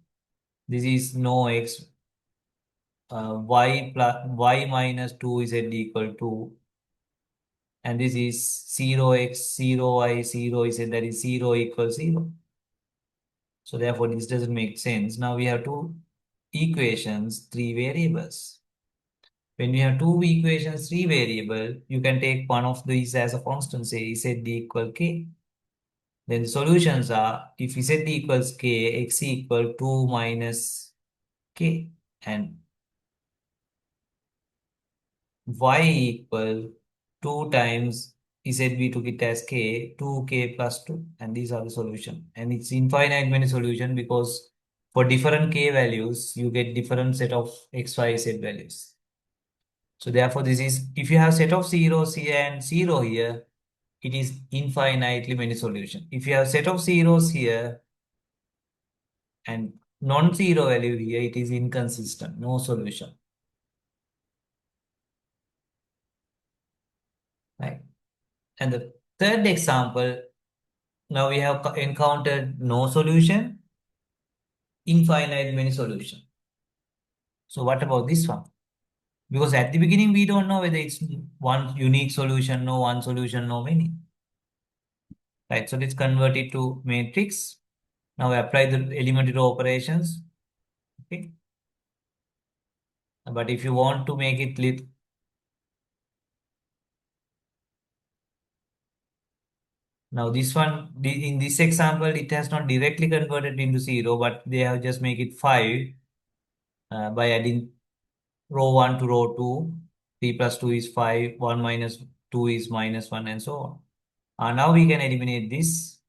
this is no x, y plus y minus 2 z equal to, and this is 0x, 0y, 0z, that is 0 equals 0. So therefore, this doesn't make sense. Now we have two equations, three variables. When we have two equations, three variable, you can take one of these as a constant, say z equal k. Then the solutions are, if z equals k, x equal 2 minus k, and y equal 2 times Z we took it as k, 2k plus 2, and these are the solution. And it's infinite many solution because for different k values, you get different set of x, y, z values. So therefore, this is, if you have set of zeros here and 0 here, it is infinitely many solution. If you have set of zeros here and non-zero value here, it is inconsistent, no solution. Right? And the third example, now we have encountered no solution, infinite many solution. So what about this one? Because at the beginning, we don't know whether it's one unique solution, no one solution, no many. Right, so let's convert it to matrix. Now apply the elementary row operations. Okay. But if you want to make it now this one, in this example, it has not directly converted into 0, but they have just make it 5 by adding row 1 to row 2. 3 plus 2 is 5, 1 minus 2 is minus 1, and so on. Now we can eliminate this.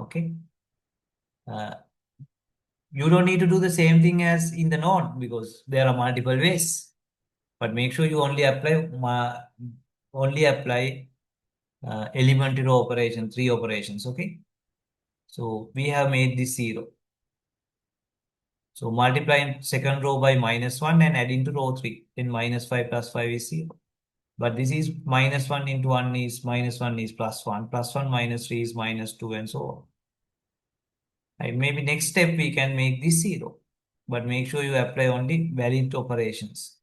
Okay. Uh, you don't need to do the same thing as in the node because there are multiple ways. But make sure you only apply elementary row operation, three operations. Okay. So we have made this 0. So multiplying second row by -1 and adding to row 3. Then -5 plus 5 is 0. But this is -1 into 1 is -1 is +1. +1 minus 3 is -2 and so on. And maybe next step we can make this 0. But make sure you apply only valid operations.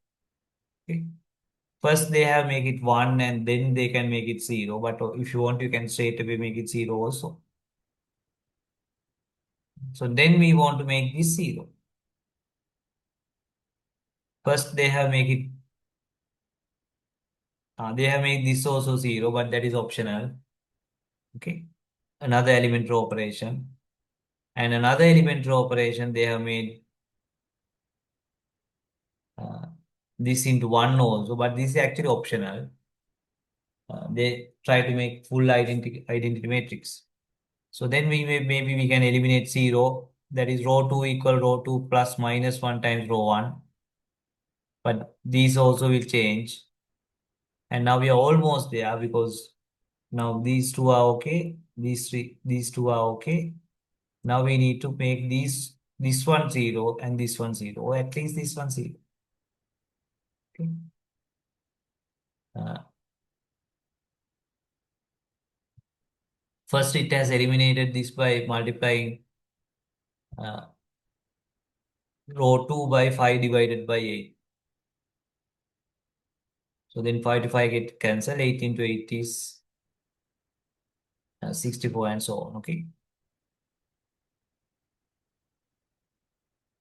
Okay. First they have make it 1 and then they can make it 0. But if you want, you can straight away make it 0 also. So then we want to make this 0. First they have made this also 0, but that is optional. Okay. Another elementary operation. And another elementary operation, they have made uh, this into 1 also, but this is actually optional. They try to make full identity matrix. So then maybe we can eliminate 0. That is row 2 equal row 2 plus -1 times row 1. But these also will change. And now we are almost there because now these two are okay. These two are okay. Now we need to make this one 0 and this one 0, or at least this one 0. Okay. Uh, First, it has eliminated this by multiplying uh, row 2 by 5 divided by 8. So then 5 to 5 get cancelled. 8 into 8 is 64 and so on. Okay.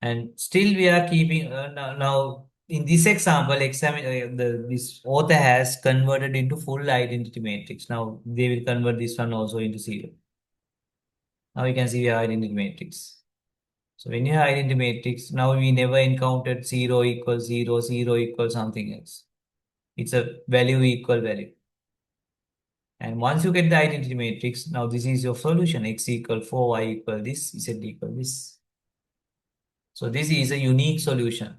And still we are keeping now in this example, this author has converted into full identity matrix. Now they will convert this one also into 0. Now you can see we have identity matrix. So when you have identity matrix, now we never encountered 0 equals 0, 0 equals something else. It's a value equal value. And once you get the identity matrix, now this is your solution. X equal 4, Y equal this, Z equal this. So this is a unique solution.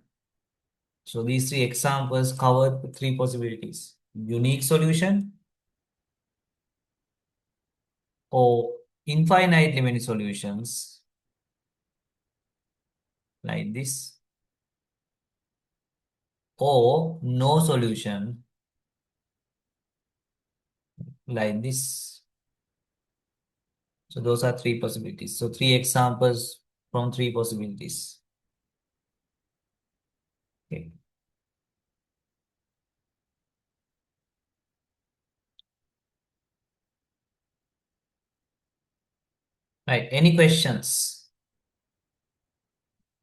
So these three examples cover three possibilities. Unique solution or infinitely many solutions like this, or no solution like this. So those are three possibilities. So three examples from three possibilities. Okay. Right. Any questions?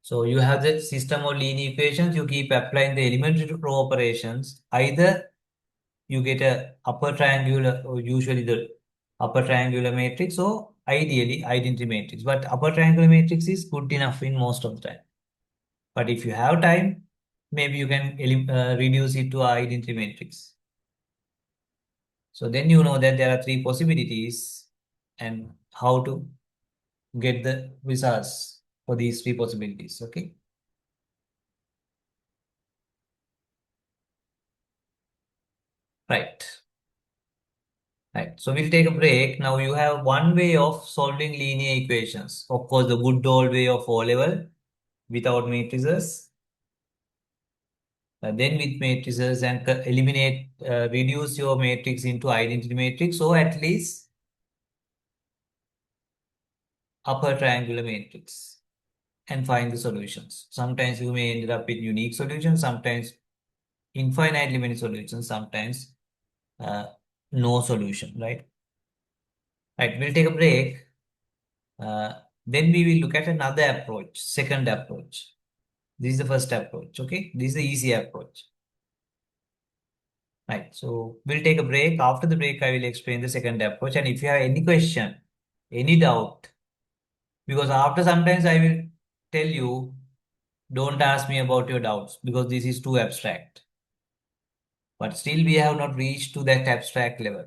So you have the system of linear equations. You keep applying the elementary row operations. Either you get a upper triangular, or usually the upper triangular matrix, or ideally identity matrix. But upper triangular matrix is good enough in most of the time. But if you have time, maybe you can reduce it to identity matrix. So then you know that there are three possibilities and how to get the results for these three possibilities. Okay. Right. Right. So we'll take a break. Now you have one way of solving linear equations. Of course, the good old way of O level without matrices. Then with matrices and reduce your matrix into identity matrix, or at least upper triangular matrix, and find the solutions. Sometimes you may end up with unique solutions, sometimes infinitely many solutions, sometimes uh, no solution, right? Right, we'll take a break. Uh, then we will look at another approach, second approach. This is the first approach, okay? This is the easy approach. Right, so we'll take a break. After the break, I will explain the second approach. And if you have any question, any doubt, because after sometimes I will tell you, don't ask me about your doubts because this is too abstract. But still we have not reached to that abstract level.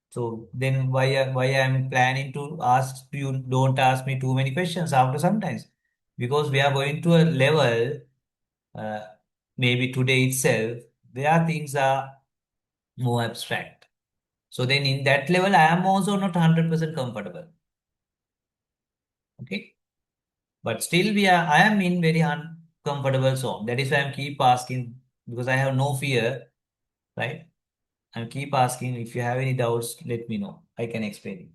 So then why I'm planning to ask you, don't ask me too many questions after sometimes, because we are going to a level, uh, maybe today itself, where things are more abstract. So then in that level, I am also not 100% comfortable. Okay. But still I am in very uncomfortable zone. That is why I'm keep asking because I have no fear, right? And keep asking if you have any doubts, let me know. I can explain it.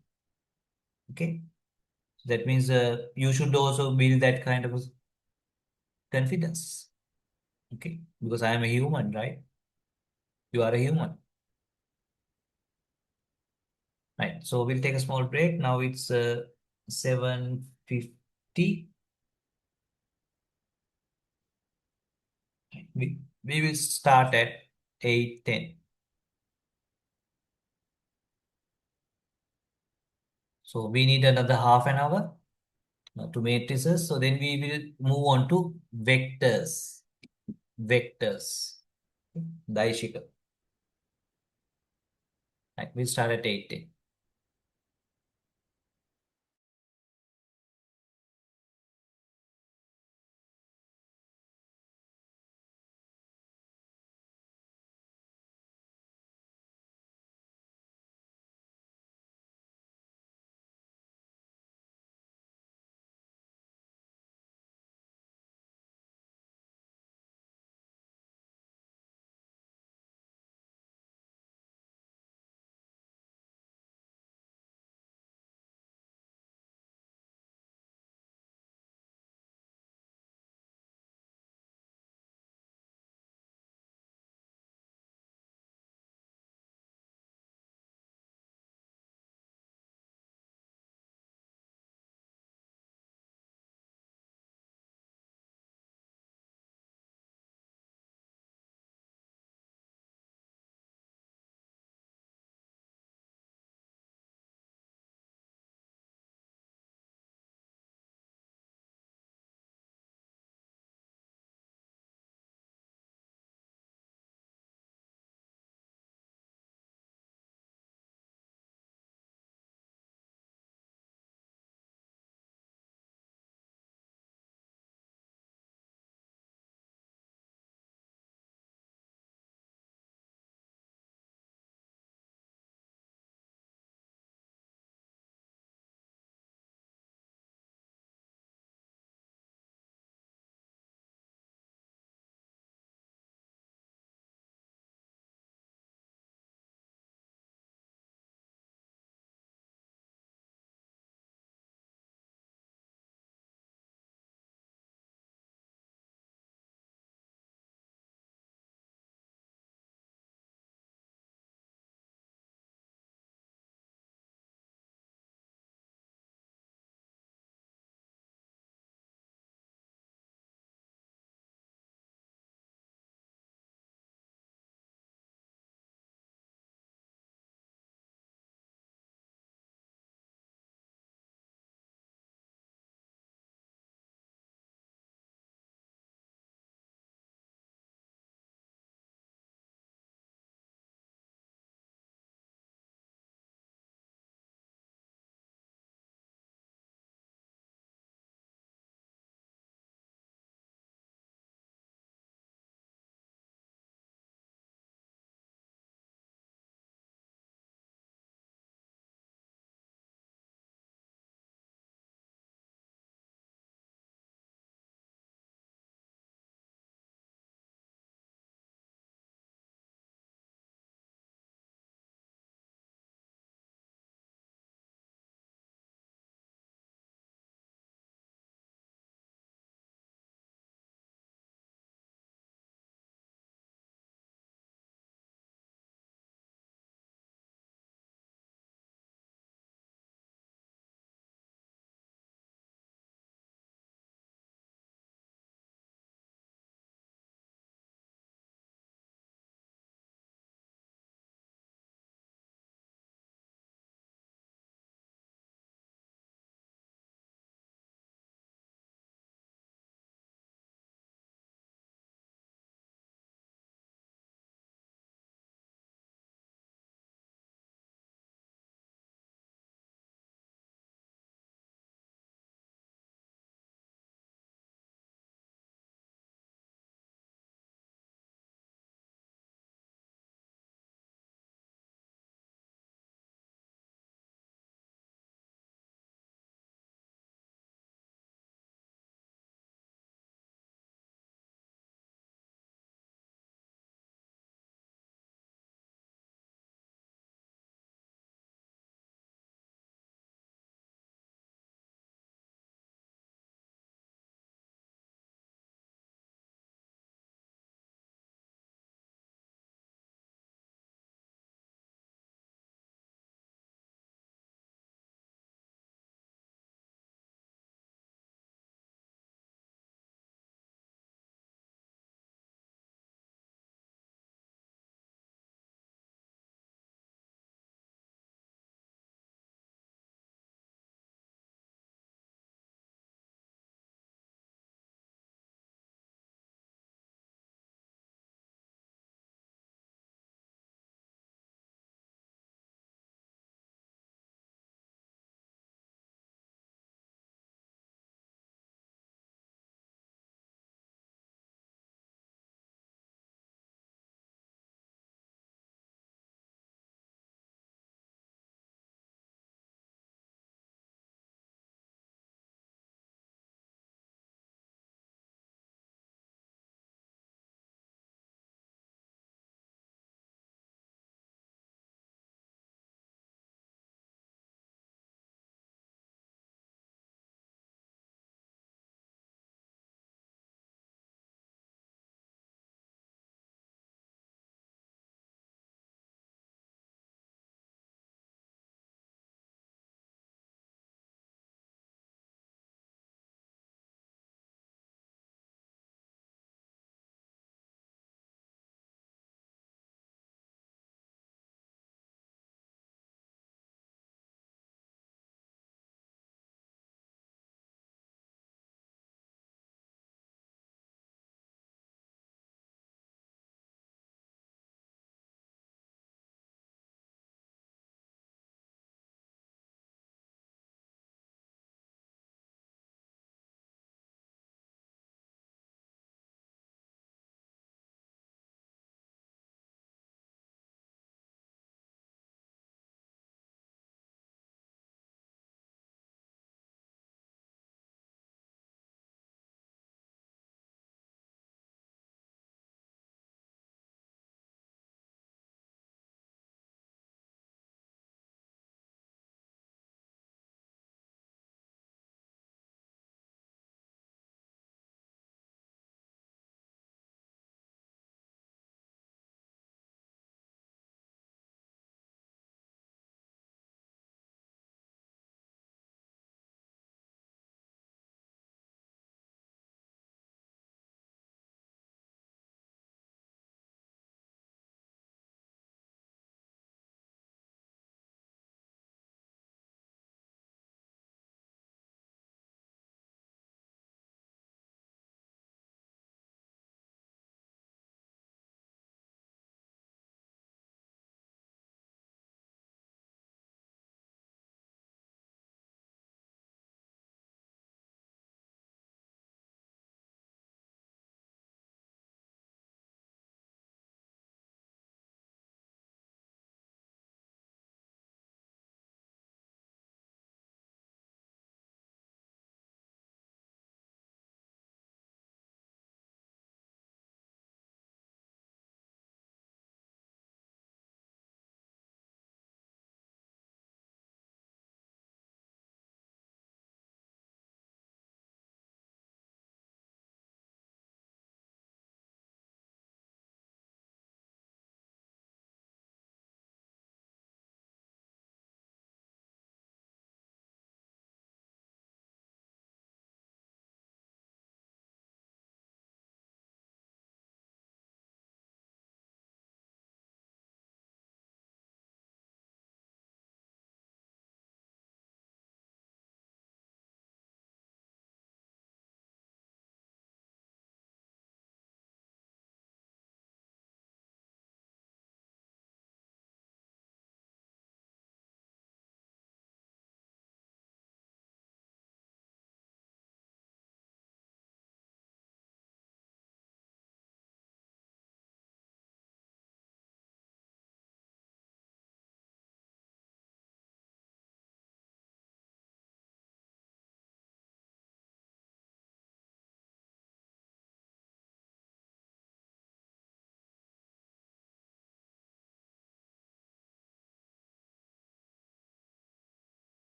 Okay. So that means you should also build that kind of confidence. Okay. Because I am a human, right? You are a human. Right. So we'll take a small break. Now it's 7:50. We will start at 8:10. So we need another half an hour to matrices. So then we will move on to vectors. Vectors. Daishika. Right. We'll start at 8:10.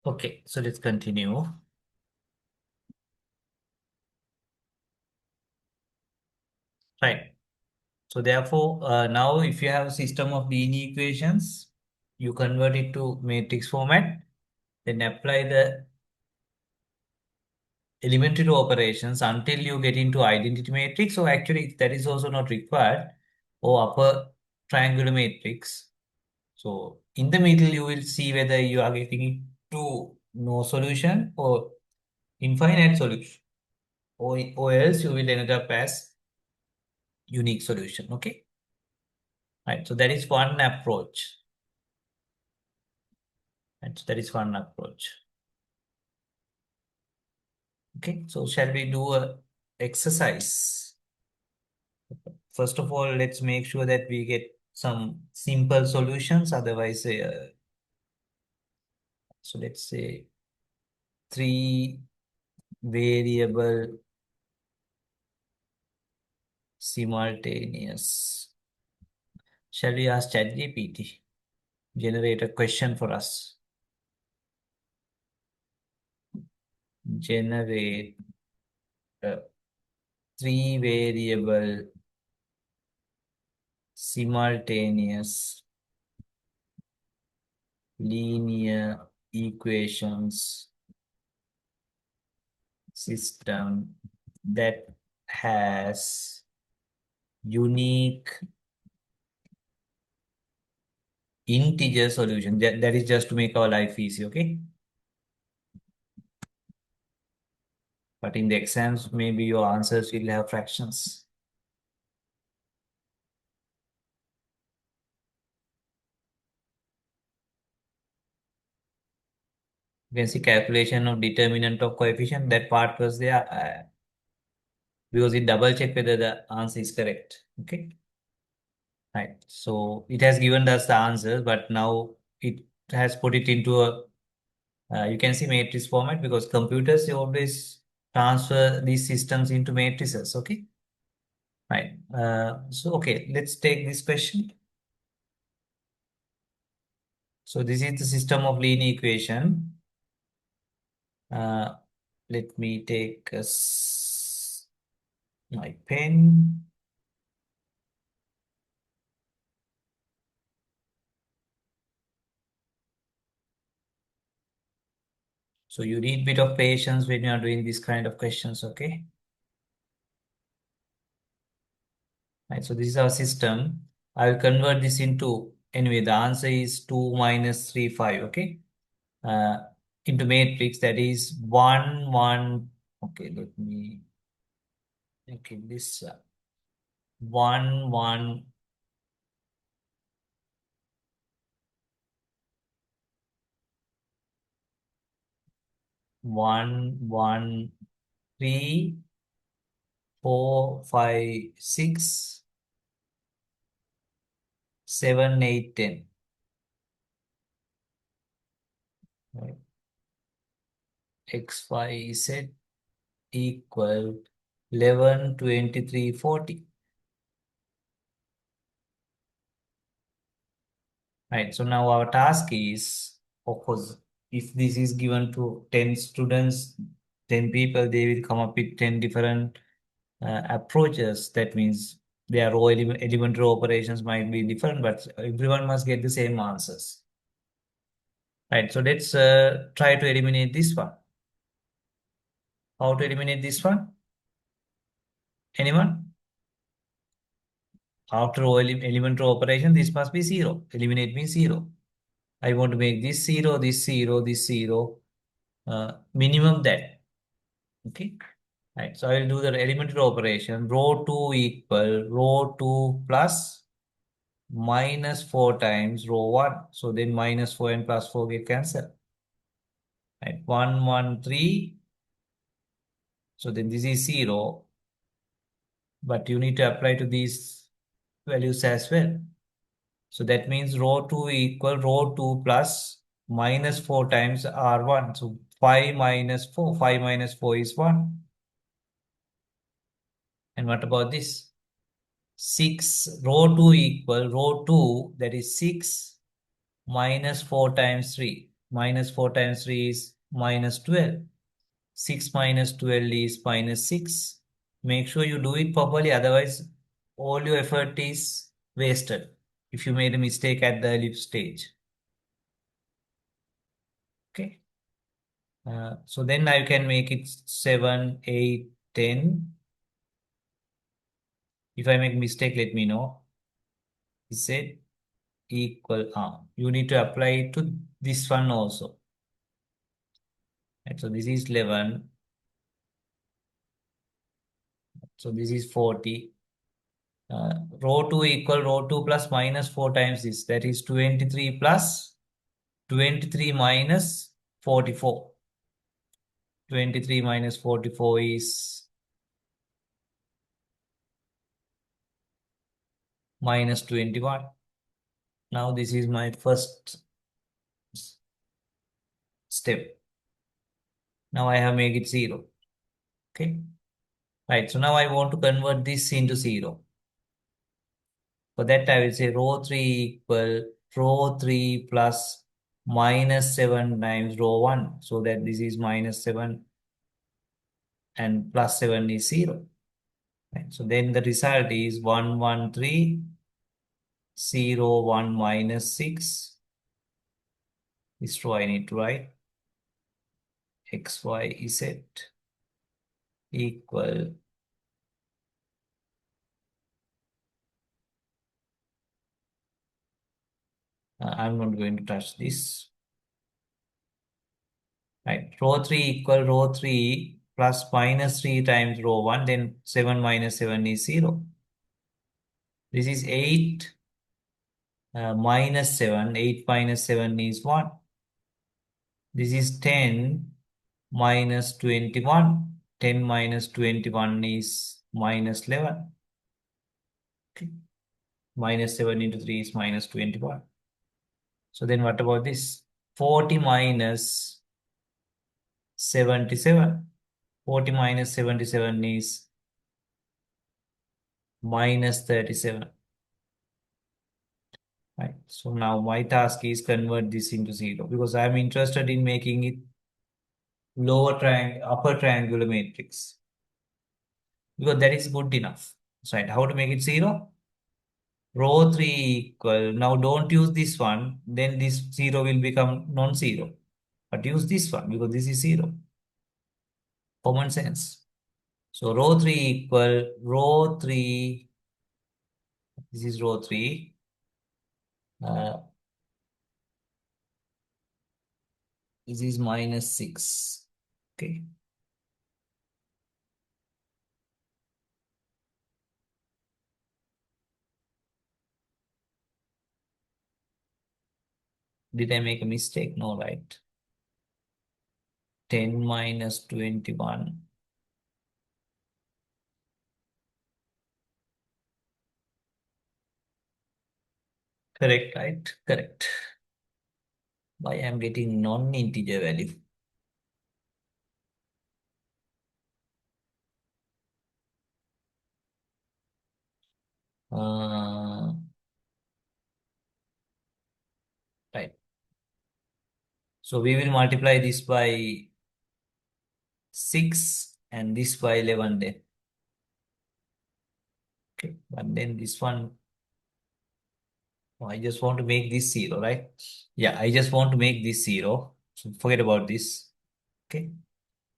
Okay, so let's continue. Right. So therefore, now if you have a system of linear equations, you convert it to matrix format, then apply the elementary operations until you get into identity matrix. So actually, that is also not required, or upper triangular matrix. So in the middle, you will see whether you are getting into no solution or infinite solution, or else you will end up as unique solution. Okay. Right. So that is one approach. Right. So that is one approach. Okay. So shall we do a exercise? First of all, let's make sure that we get some simple solutions. Otherwise, so let's say three variable simultaneous. Shall we ask ChatGPT generate a question for us? Generate a three variable simultaneous linear equations system that has unique integer solution. That is just to make our life easy, okay? But in the exams, maybe your answers will have fractions. You can see calculation of determinant of coefficient. That part was there because it double check whether the answer is correct. Okay. Right. So it has given us the answers, but now it has put it into a you can see matrix format because computers always transfer these systems into matrices. Okay. Right. So okay, let's take this question. So this is the system of linear equation. Uh, let me take my pen. So you need a bit of patience when you are doing this kind of questions, okay? Right, so this is our system. I'll convert this into, anyway, the answer is 2 minus 3, 5, okay? Uh, into matrix, that is 1, 1. Okay, let me make it this 1, 1, 1, 1, 3, 4, 5, 6, 7, 8, 10. Right. X, Y, Z equal 11, 23, 40. Right. So now our task is, of course, if this is given to 10 students, 10 people, they will come up with 10 different approaches. That means their raw elementary operations might be different, but everyone must get the same answers. Right. So let's try to eliminate this one. How to eliminate this one? Anyone? After all elementary operation, this must be 0. Eliminate means 0. I want to make this 0, this 0, this 0, minimum that. Okay. Right. So I will do the elementary operation. Row 2 equal row 2 plus minus 4 times row 1. So then minus 4 and plus 4 get cancelled. Right. 1, 1, 3. So then this is 0. But you need to apply to these values as well. So that means row 2 equal row 2 plus minus 4 times R1. So 5 minus 4. 5 minus 4 is 1. And what about this? 6 row 2 equal row 2, that is 6 minus 4 times 3. Minus 4 times 3 is minus 12. 6 minus 12 is minus 6. Make sure you do it properly, otherwise all your effort is wasted if you made a mistake at the ellipse stage. Okay. So then I can make it 7, 8, 10. If I make mistake, let me know. Z equal you need to apply it to this one also. Right, so this is 11. So this is 40. Row 2 equal row 2 plus minus 4 times this. That is 23 plus 23 minus 44. 23 minus 44 is minus 21. Now this is my first step. Now I have made it 0. Okay. Right. So now I want to convert this into 0. For that I will say row 3 equal row 3 plus minus 7 times row 1. So that this is minus 7 and plus 7 is 0. Right. So then the result is 1, 1, 3, 0, 1, minus 6. This row I need to write x, y, z equal I'm not going to touch this. Right. Row 3 equal row 3 plus minus 3 times row 1. Then 7 minus 7 is 0. This is 8 minus 7. 8 minus 7 is 1. This is 10 minus 21. 10 minus 21 is minus 11. Okay. Minus 7 into 3 is minus 21. So then what about this? 40 minus 77. 40 minus 77 is minus 37. Right. So now my task is convert this into 0 because I'm interested in making it upper triangular matrix because that is good enough. Right. How to make it 0? Row 3 equal. Now don't use this one. Then this 0 will become non-zero. But use this one because this is 0. Common sense. So row 3 equal row 3. This is row 3. This is minus 6. Okay. Did I make a mistake? No, right? 10 minus 21. Correct, right? Correct. Why I'm getting non-integer value? Uh, right. So we will multiply this by 6 and this by 11 then. Okay. But then this one, oh, I just want to make this 0, right? Yeah, I just want to make this 0. So forget about this. Okay.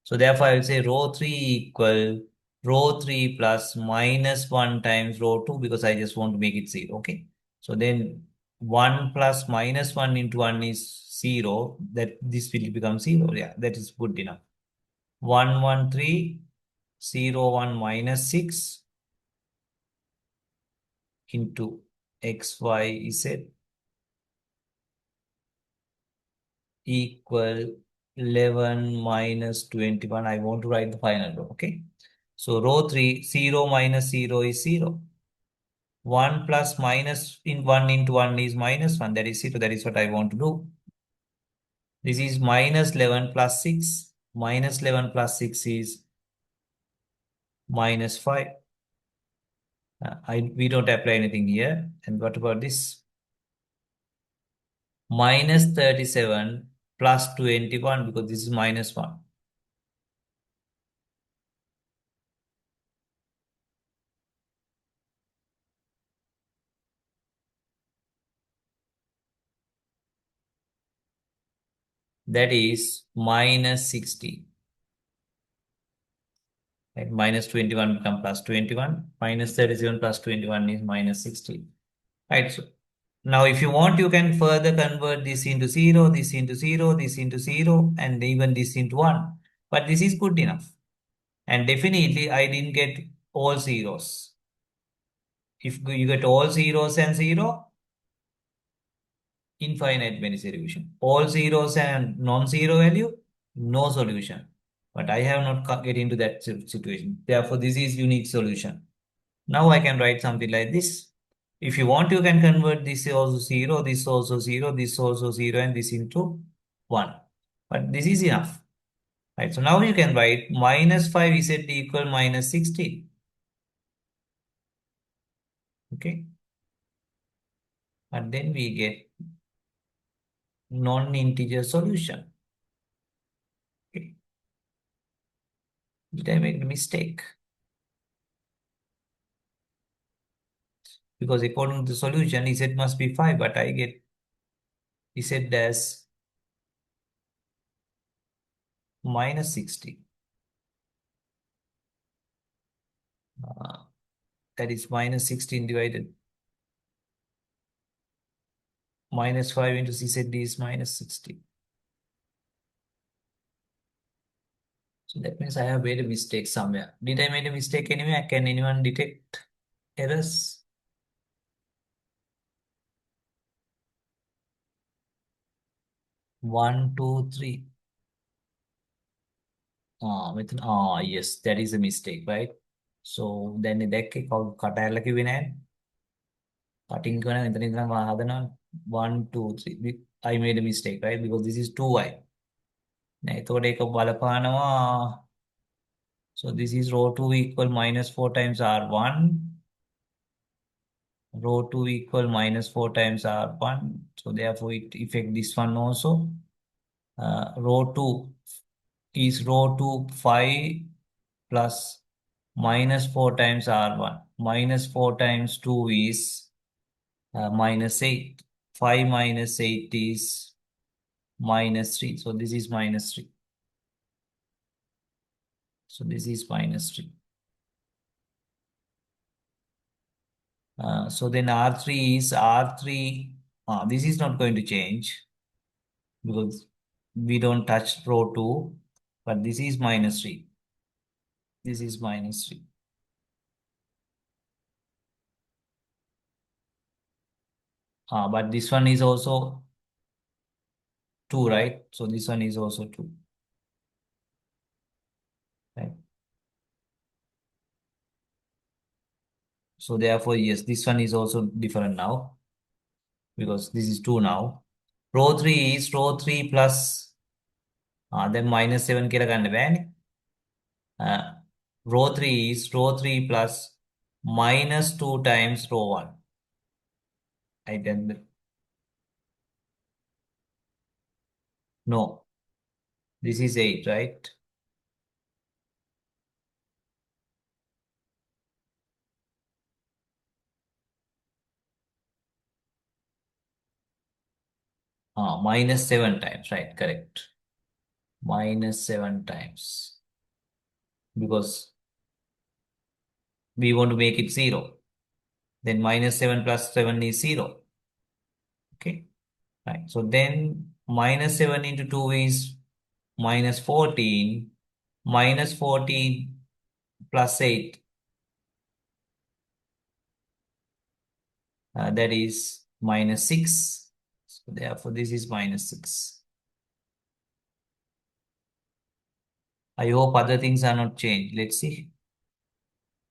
So therefore, I will say row 3 equal row 3 plus minus 1 times row 2 because I just want to make it 0. Okay. So then 1 plus minus 1 into 1 is 0. That this will become 0. Yeah, that is good enough. 1, 1, 3, 0, 1 minus 6 into x, y, z equal 11 minus 21. I want to write the final row. Okay. So row 3, 0 minus 0 is 0. 1 plus minus in 1 into 1 is minus 1. That is 0. That is what I want to do. This is minus 11 plus 6. Minus 11 plus 6 is minus 5. We don't apply anything here. And what about this? Minus 37 plus 21 because this is minus 1. That is minus 60. Right? Minus 21 become plus 21. Minus 37 plus 21 is minus 60. Right. So now if you want, you can further convert this into 0, this into 0, this into 0, and even this into 1. But this is good enough. And definitely I didn't get all zeros. If you get all zeros and 0, infinite many solution. All zeros and non-zero value, no solution. But I have not get into that situation. Therefore, this is unique solution. Now I can write something like this. If you want, you can convert this also 0, this also 0, this also 0, and this into 1. But this is enough. Right. So now you can write minus 5z equal minus 16. Okay. And then we get non-integer solution. Okay. Did I make a mistake? Because according to the solution, Z must be 5, but I get Z as minus 60. Uh, that is minus 16 divided minus 5 into CZD is minus 60. So that means I have made a mistake somewhere. Did I make a mistake anywhere? Can anyone detect errors? One, two, three. Yes, that is a mistake, right? So then in that case, කටහැරලා කිව්වේ නැහැ. Cutting කරන මෙතන ඉඳන් හදනවා 1 2 3. I made a mistake, right? Because this is 2i. නෑ එතකොට ඒක බලපානවා. So this is row 2 equal minus 4 times R1. Row 2 equal minus 4 times R1. So therefore it affect this one also. Row 2 is row 2 5 plus minus 4 times R1. Minus 4 times 2 is minus 8. 5 minus 8 is minus 3. So this is minus 3. So this is minus 3. So then R3 is R3. This is not going to change because we don't touch row 2, but this is minus 3. This is minus 3. But this one is also 2, right? So this one is also 2. Right? So therefore, yes, this one is also different now because this is 2 now. Row 3 is row 3 plus then minus 7 කියලා ගන්න බෑනේ. Row 3 is row 3 plus minus 2 times row 1. I did no. This is 8, right? Minus 7 times, right? Correct. Minus 7 times. Because we want to make it 0. Then minus 7 plus 7 is 0. Okay. Right. So then minus 7 into 2 is minus 14. Minus 14 plus 8. That is minus 6. So therefore, this is minus 6. I hope other things are not changed. Let's see.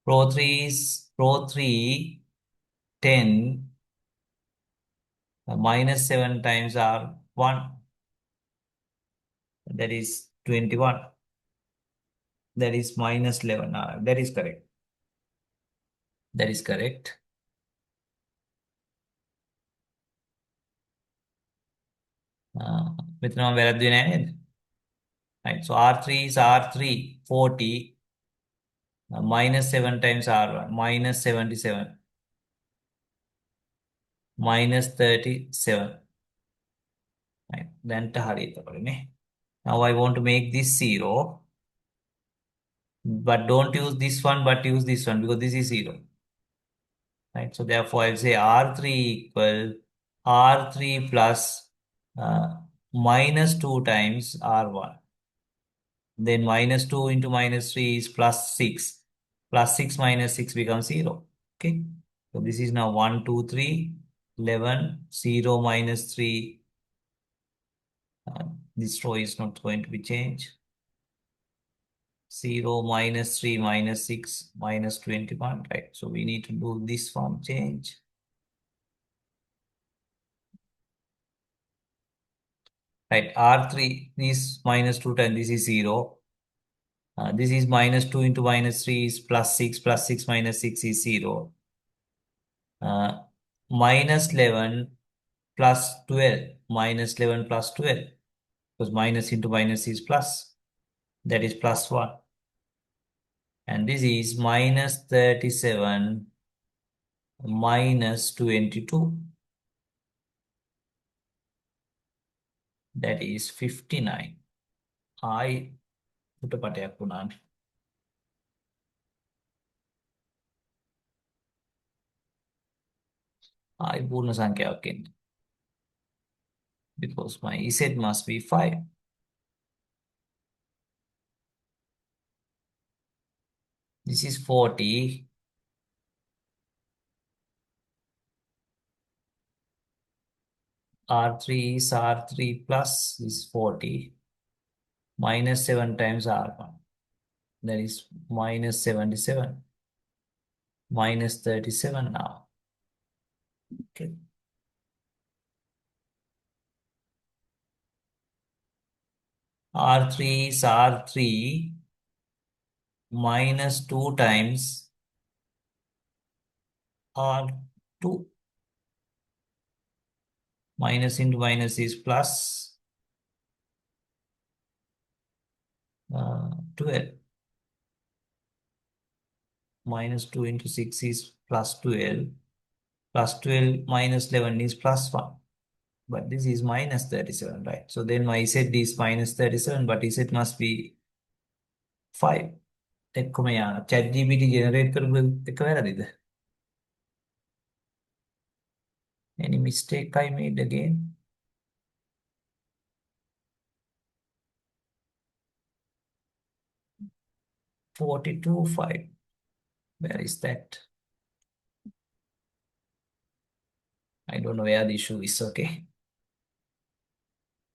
Row 3 is row 3, 10. Minus 7 times R1. That is 21. That is minus 11. That is correct. That is correct. මෙතන මම වැරද්දුවේ නෑ නේද? Right. So R3 is R3, 40, minus 7 times R1, minus 77, minus 37. Right. දැන්ට හරි එතකොට නේ. Now I want to make this 0, but don't use this one, but use this one because this is 0. Right. So therefore I'll say R3 equal R3 plus uh, minus 2 times R1. Then minus 2 into minus 3 is plus 6. Plus 6 minus 6 becomes 0. Okay. So this is now 1, 2, 3, 11, 0 minus 3. This row is not going to be changed. 0 minus 3 minus 6 minus 21. Right. So we need to do this one change. Right. R3 is minus 2 times this is 0. This is minus 2 into minus 3 is plus 6. Plus 6 minus 6 is 0. Minus 11 plus 12. Minus 11 plus 12. Because minus into minus is plus. That is plus 1. And this is minus 37 minus 22. That is 59. I put a pataya punan. I purna sankhya again. Because my Z must be 5. This is 40. R3 is R3 plus is 40. Minus 7 times R1. That is minus 77. Minus 37 now. Okay. R3 is R3 minus 2 times R2. Minus into minus is plus 12. Minus 2 into 6 is plus 12. Plus 12 minus 11 is plus 1. But this is minus 37, right? So then my Z is minus 37, but Z must be 5. එක්කම යන chat GPT generate කරපු එක වැරදිද? Any mistake I made again? $42, 5. Where is that? I don't know where the issue is. Okay.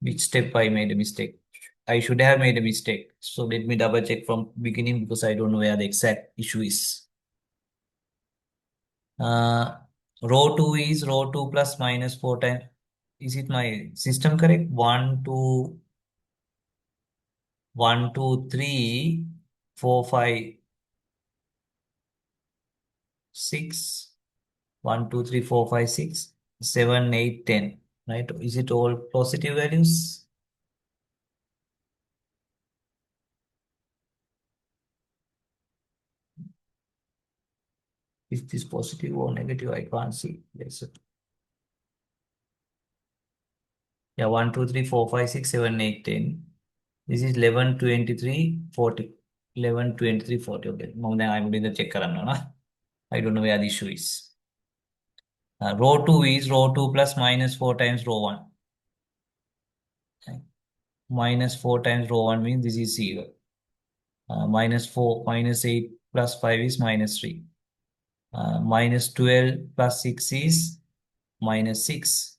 Which step I made a mistake? I should have made a mistake. So let me double check from beginning because I don't know where the exact issue is. Row 2 is row 2 plus minus 4 times. Is it my system correct? 1, 2, 1, 2, 3, 4, 5, 6. 1, 2, 3, 4, 5, 6, 7, 8, 10. Right? Is it all positive values? Is this positive or negative? I can't see. Yes. Yeah, 1, 2, 3, 4, 5, 6, 7, 8, 10. This is 11, 23, 40. 11, 23, 40. Okay. Now then I'm doing the check. I don't know where the issue is. Row 2 is row 2 plus minus 4 times row 1. Okay. Minus 4 times row 1 means this is 0. Minus 4, minus 8 plus 5 is minus 3. Minus 12 plus 6 is minus 6.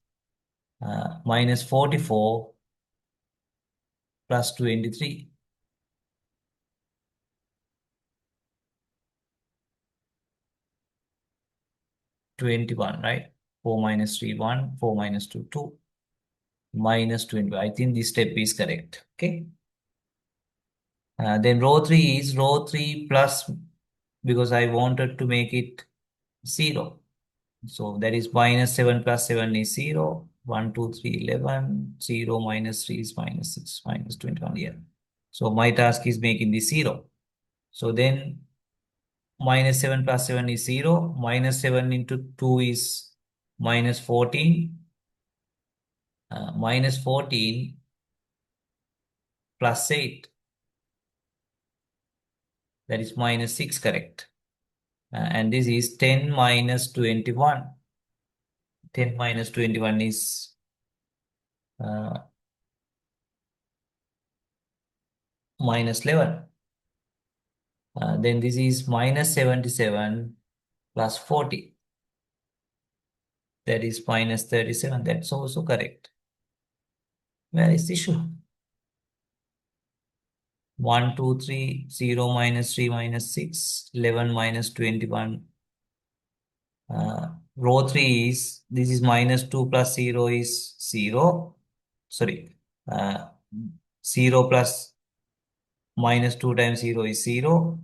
Minus 44 plus 23. 21, right? 4 minus 3, 1. 4 minus 2, 2. Minus 20. I think this step is correct. Okay. Then row 3 is row 3 plus, because I wanted to make it 0. So that is minus 7 plus 7 is 0. 1, 2, 3, 11. 0 minus 3 is minus 6, minus 21. Yeah. So my task is making this 0. So then minus 7 plus 7 is 0. Minus 7 into 2 is minus 14. Minus 14 plus 8. That is minus 6, correct. And this is 10 minus 21. 10 minus 21 is uh, minus 11. Then this is minus 77 plus 40. That is minus 37. That's also correct. Where is the issue? 1, 2, 3, 0 minus 3 minus 6, 11 minus 21. Row 3 is, this is minus 2 plus 0 is 0. Sorry. Uh, 0 plus minus 2 times 0 is 0.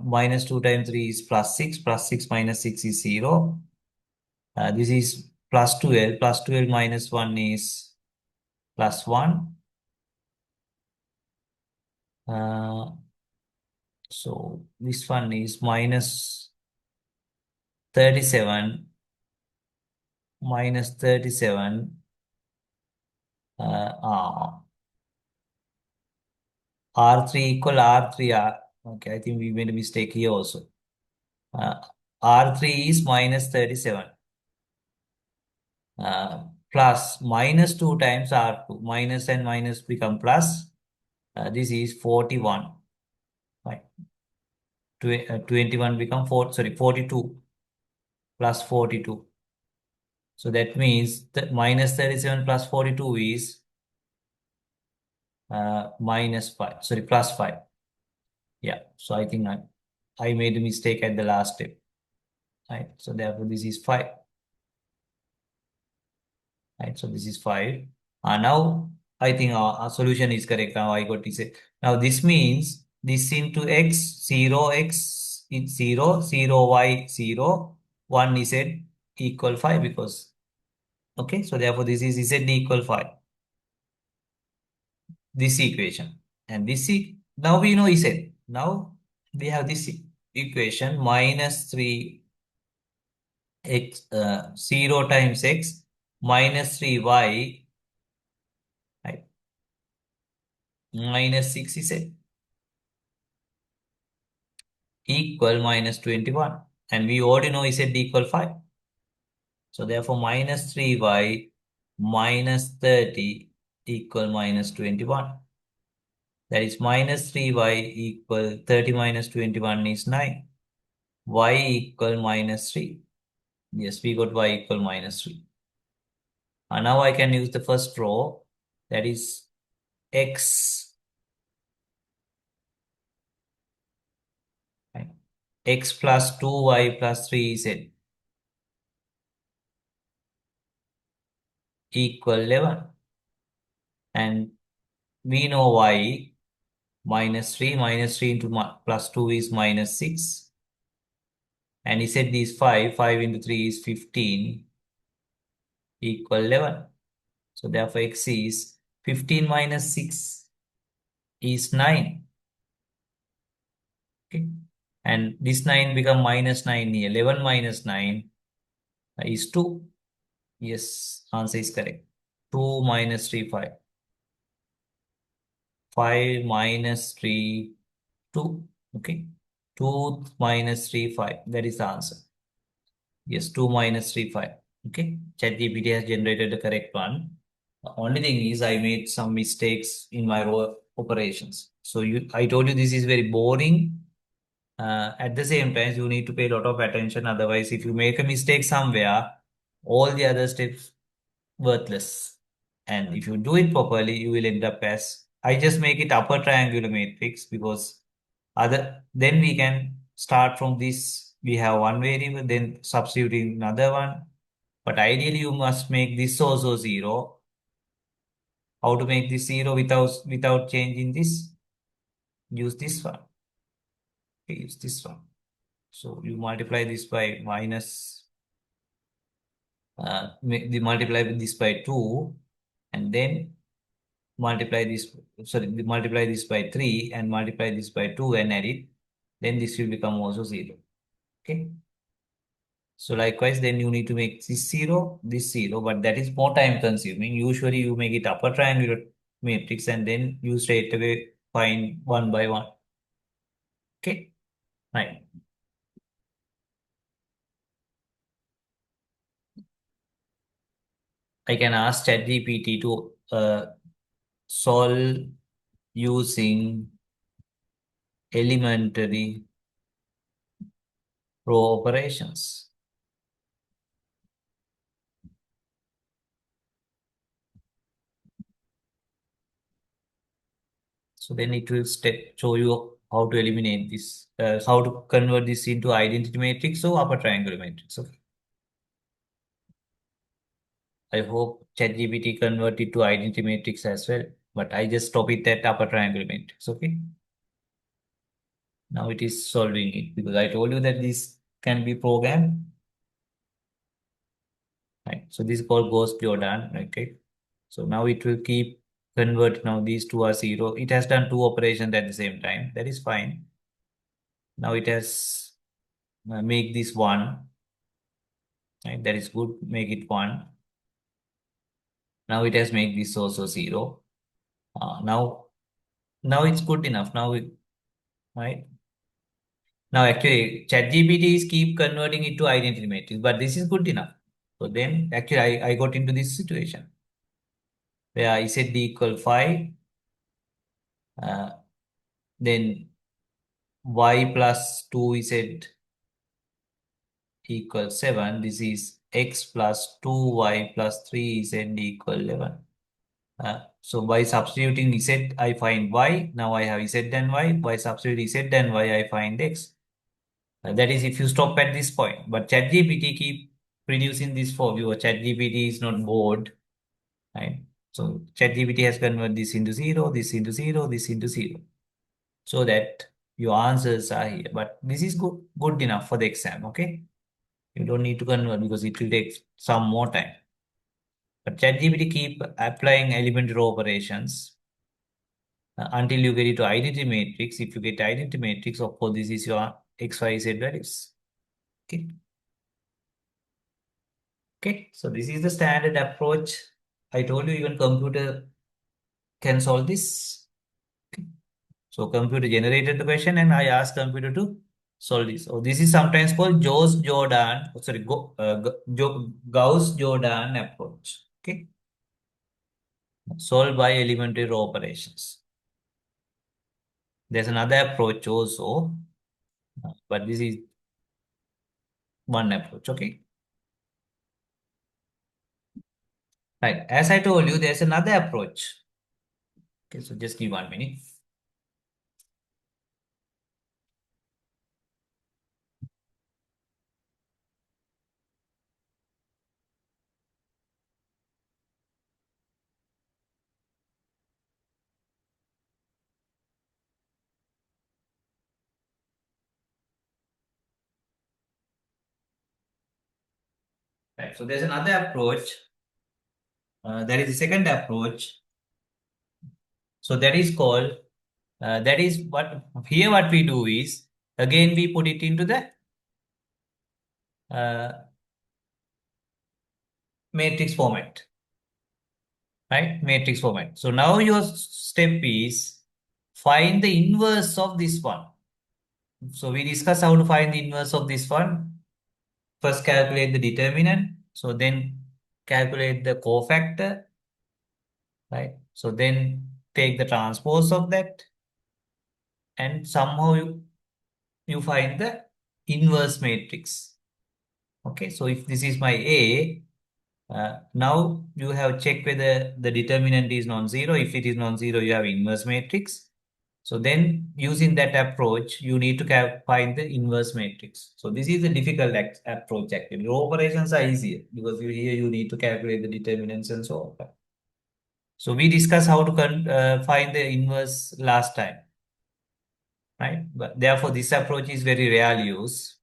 Minus 2 times 3 is plus 6. Plus 6 minus 6 is 0. This is plus 12. Plus 12 minus 1 is plus 1. So this one is minus 37. Minus 37. R3 equal R3R. Okay, I think we made a mistake here also. R3 is minus 37. Plus minus 2 times R2. Minus and minus become plus. This is 41. Right. 21 become 42 plus 42. So that means that minus 37 plus 42 is minus 5. Sorry, plus 5. Yeah. So I think I made a mistake at the last step. Right. So therefore this is 5. Right. So this is 5. Now I think our solution is correct. Now I got this. Now this means this into x, 0x is 0, 0y 0, 1 z equal 5 because, okay, so therefore this is z equal 5. This equation. And this now we know z. Now we have this equation minus 3 x 0 times x minus 3y, right, minus 6 z equal minus 21. And we already know z equal 5. So therefore minus 3y minus 30 equal minus 21. That is minus 3y equal 30 minus 21 is 9. Y equal minus 3. Yes, we got y equal minus 3. And now I can use the first row, that is x, right? X plus 2y plus 3z equal 11. And we know y minus 3 into plus 2 is minus 6. And he said this 5. 5 into 3 is 15 equal 11. So therefore x is 15 minus 6 is 9. Okay. And this 9 become minus 9 here. 11 minus 9 is 2. Yes, answer is correct. 2 minus 3, 5. 5 minus 3, 2. Okay. 2 minus 3, 5. That is the answer. Yes, 2 minus 3, 5. Okay. ChatGPT has generated the correct one. The only thing is I made some mistakes in my row operations. So I told you this is very boring. At the same time, you need to pay a lot of attention. Otherwise, if you make a mistake somewhere, all the other steps worthless. And if you do it properly, you will end up as, I just make it upper triangular matrix because then we can start from this. We have one variable, then substituting another one. But ideally, you must make this also 0. How to make this 0 without changing this? Use this one. Okay, use this one. So you multiply this by minus multiply this by 2, and then multiply this, sorry, multiply this by 3 and multiply this by 2 and add it, then this will become also 0. Okay. So likewise, then you need to make this 0, but that is more time consuming. Usually you make it upper triangular matrix and then you straight away find one by one. Okay. Right. I can ask ChatGPT to solve using elementary row operations. So then it will show you how to eliminate this, how to convert this into identity matrix or upper triangular matrix. Okay. I hope ChatGPT convert it to identity matrix as well, but I just stop it at upper triangular matrix. Okay. Now it is solving it because I told you that this can be programmed. Right. So this is called Ghost Jordan. Okay. So now it will keep convert. Now these two are 0. It has done two operations at the same time. That is fine. Now it has make this 1. Right. That is good. Make it 1. Now it has made this also 0. Now it's good enough. Right. Now actually ChatGPT is keep converting it to identity matrix, but this is good enough. So then actually I got into this situation where I said d equal 5, uh, then y plus 2z equals 7. This is x plus 2y plus 3z equal 11. So by substituting z, I find y. Now I have z and y. By substituting z and y, I find x. That is if you stop at this point. But ChatGPT keep producing this for you. ChatGPT is not bored, right? So ChatGPT has converted this into 0, this into 0, this into 0, so that your answers are here. But this is good enough for the exam. Okay, you don't need to convert because it will take some more time. But ChatGPT keep applying elementary row operations until you get it to identity matrix. If you get identity matrix, of course, this is your x, y, z values. Okay. Okay, so this is the standard approach. I told you even computer can solve this. Okay. So computer generated the question and I asked computer to solve this. So this is sometimes called Gauss-Jordan, sorry, Gauss-Jordan approach. Okay, solved by elementary row operations. There's another approach also, but this is one approach. Okay, right. As I told you, there's another approach. Okay, so just give 1 minute. Right. So there's another approach. That is the second approach. So that is called, that is what, here what we do is, again we put it into the uh, matrix format, right? Matrix format. So now your step is find the inverse of this one. So we discuss how to find the inverse of this one. First calculate the determinant. So then calculate the cofactor, right? So then take the transpose of that and somehow you find the inverse matrix. Okay, so if this is my A, now you have checked whether the determinant is non-zero. If it is non-zero, you have inverse matrix. So then using that approach, you need to find the inverse matrix. So this is a difficult approach actually. Row operations are easier because here you need to calculate the determinants and so on. So we discussed how to find the inverse last time, right? But therefore, this approach is very rarely used.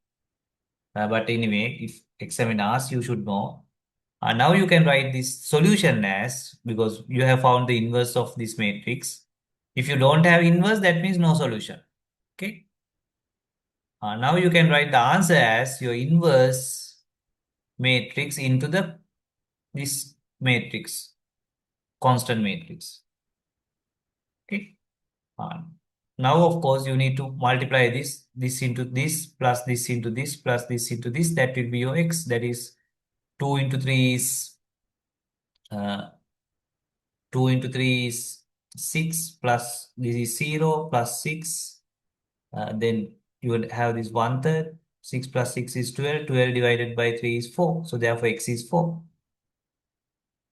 But anyway, if examiner asks, you should know. Now you can write this solution as, because you have found the inverse of this matrix. If you don't have inverse, that means no solution. Okay. Now you can write the answer as your inverse matrix into this matrix, constant matrix. Okay. Uh, Now, of course, you need to multiply this into this, plus this into this, plus this into this. That will be your x. That is 2 into 3 is uh, 2 into 3 is 6, plus this is 0 plus 6. Then you would have this 1/3. 6 plus 6 is 12. 12 divided by 3 is 4. So therefore x is 4.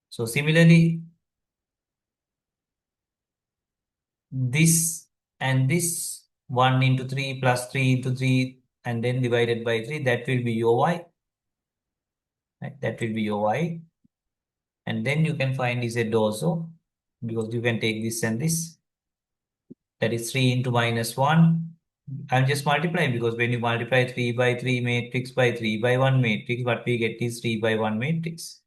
So similarly, this and this 1 into 3 plus 3 into 3 and then divided by 3, that will be your y. Right? That will be your y. And then you can find z also, because you can take this and this. That is 3 into minus 1. I'm just multiplying, because when you multiply 3 by 3 matrix by 3 by 1 matrix, what we get is 3 by 1 matrix.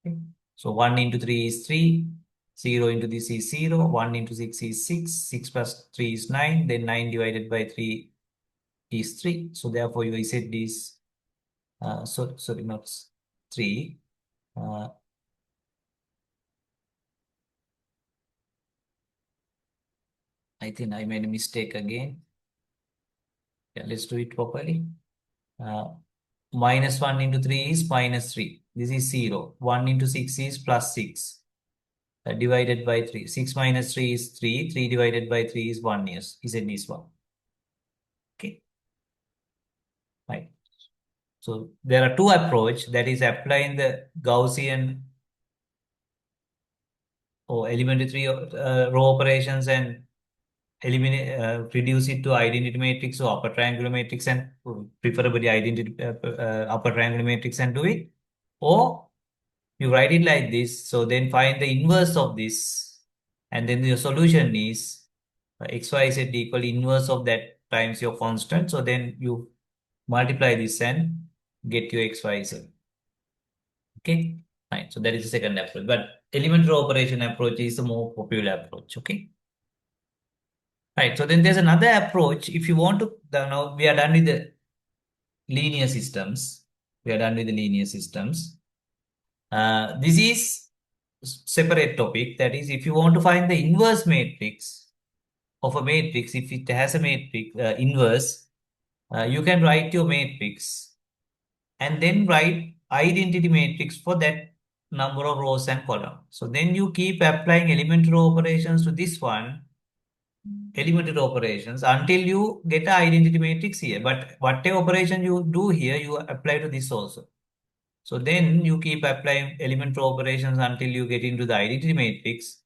Okay. So 1 into 3 is 3. 0 into this is 0. 1 into 6 is 6. 6 plus 3 is 9. Then 9 divided by 3 is 3. So therefore your z is, sorry, not 3. Uh, I think I made a mistake again. Yeah, let's do it properly. Uh, Minus 1 into 3 is minus 3. This is 0. 1 into 6 is plus 6. Divided by 3. 6 minus 3 is 3. 3 divided by 3 is 1. Yes, z is 1. Okay. Right. So there are two approach, that is applying the Gaussian or elementary row operations and eliminate, reduce it to identity matrix or upper triangular matrix, and preferably identity upper triangular matrix, and do it. Or you write it like this. So then find the inverse of this, and then your solution is x, y, z equal inverse of that times your constant. So then you multiply this and get your x, y, z. Okay, fine. So that is the second approach. But elementary operation approach is the more popular approach. Okay, right. So then there's another approach. If you want to, now we are done with the linear systems. We are done with the linear systems. This is separate topic. That is, if you want to find the inverse matrix of a matrix, if it has a matrix inverse, you can write your matrix and then write identity matrix for that number of rows and columns. So then you keep applying elementary operations to this one, elementary operations, until you get an identity matrix here. But whatever operation you do here, you apply to this also. So then you keep applying elementary operations until you get into the identity matrix.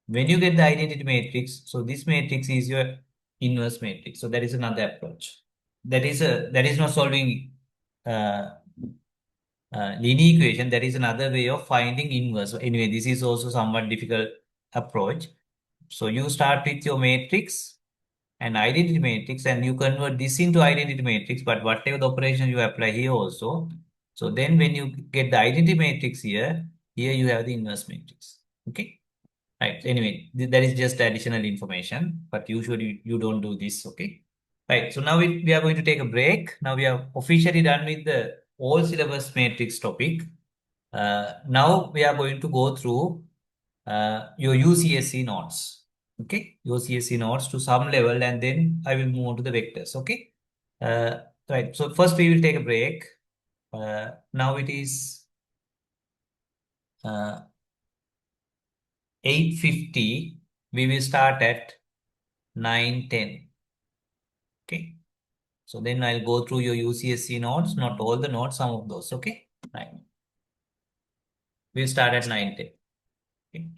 When you get the identity matrix, so this matrix is your inverse matrix. So that is another approach. That is not solving uh, linear equation. That is another way of finding inverse. So anyway, this is also somewhat difficult approach. So you start with your matrix and identity matrix, and you convert this into identity matrix. But whatever the operation you apply here also. So then when you get the identity matrix here, here you have the inverse matrix. Okay. Right. Anyway, that is just additional information, but usually you don't do this. Okay. Right. So now we are going to take a break. Now we are officially done with the all syllabus matrix topic. Now we are going to go through your UCSC notes. Okay. UCSC notes to some level, and then I will move on to the vectors. Okay. Uh, right. So first we will take a break. Now it is uh, 8:50. We will start at 9:10. Okay. So then I'll go through your UCSC notes, not all the notes, some of those. Okay. Right. We'll start at 9:10. Okay.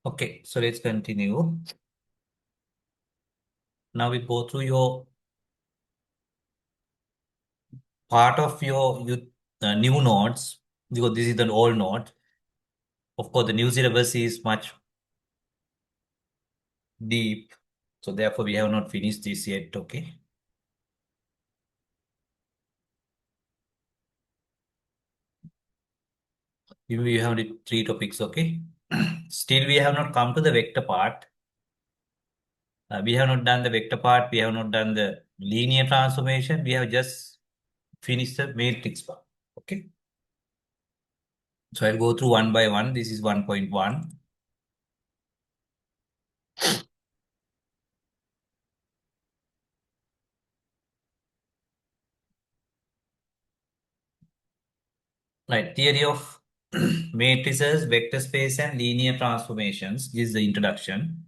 Okay, so let's continue. Now we go through your part of your new notes because this is an old note. Of course, the new syllabus is much deep, so therefore we have not finished this yet. Okay, we have the three topics. Okay, still we have not come to the vector part. We have not done the vector part. We have not done the linear transformation. We have just finished the matrix part. Okay, so I'll go through one by one. This is 1.1. Right, theory of matrices, vector space, and linear transformations. This is the introduction.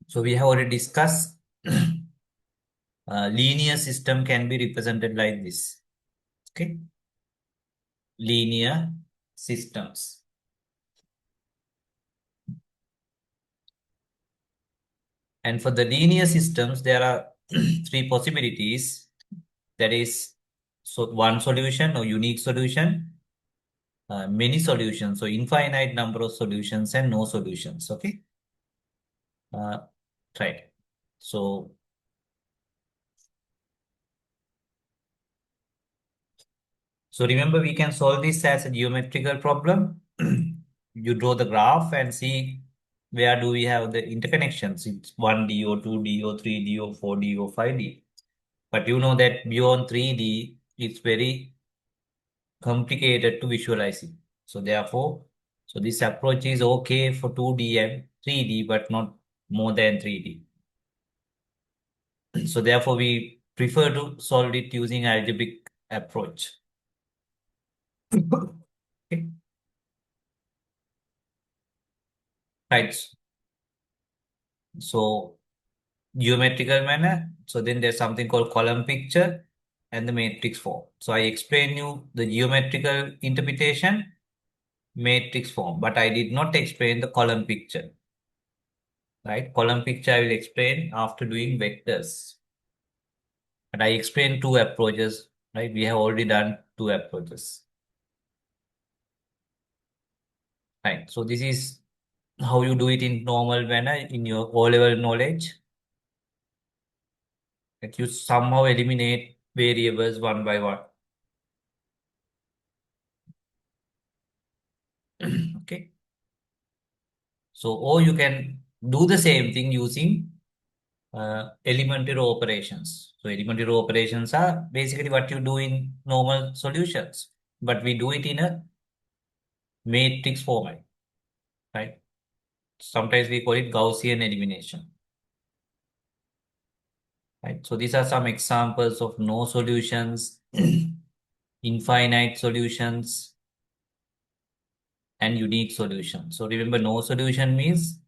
So we have already discussed linear system can be represented like this. Okay, linear systems. And for the linear systems, there are three possibilities. That is, so one solution or unique solution, many solutions, so infinite number of solutions and no solutions. Okay, uh, right. So So remember, we can solve this as a geometrical problem. You draw the graph and see where do we have the interconnections. It's 1D or 2D or 3D or 4D or 5D. But you know that beyond 3D, it's very complicated to visualize it. So therefore, so this approach is okay for 2D and 3D, but not more than 3D. So therefore, we prefer to solve it using algebraic approach. Okay. Right. So geometrical manner. So then there's something called column picture and the matrix form. So I explain you the geometrical interpretation, matrix form, but I did not explain the column picture, right? Column picture I will explain after doing vectors. And I explained two approaches, right? We have already done two approaches, right? So this is how you do it in normal manner in your O-level knowledge. That you somehow eliminate variables one by one. Okay. So, or you can do the same thing using elementary row operations. So, elementary row operations are basically what you do in normal solutions, but we do it in a matrix format, right? Sometimes we call it Gaussian elimination, right? So, these are some examples of no solutions, infinite solutions, and unique solutions. So, remember, no solution means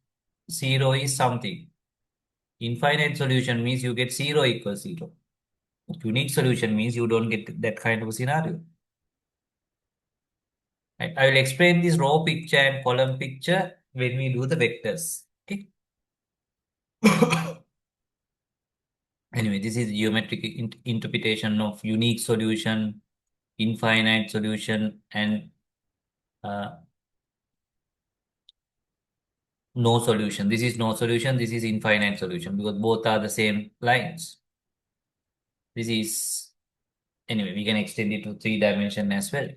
zero is something. Infinite solution means you get zero equals zero. Unique solution means you don't get that kind of a scenario. Right? I will explain this row picture and column picture when we do the vectors. Okay. Anyway, this is geometric interpretation of unique solution, infinite solution, and uh, no solution. This is no solution. This is infinite solution because both are the same lines. This is anyway. We can extend it to three dimension as well.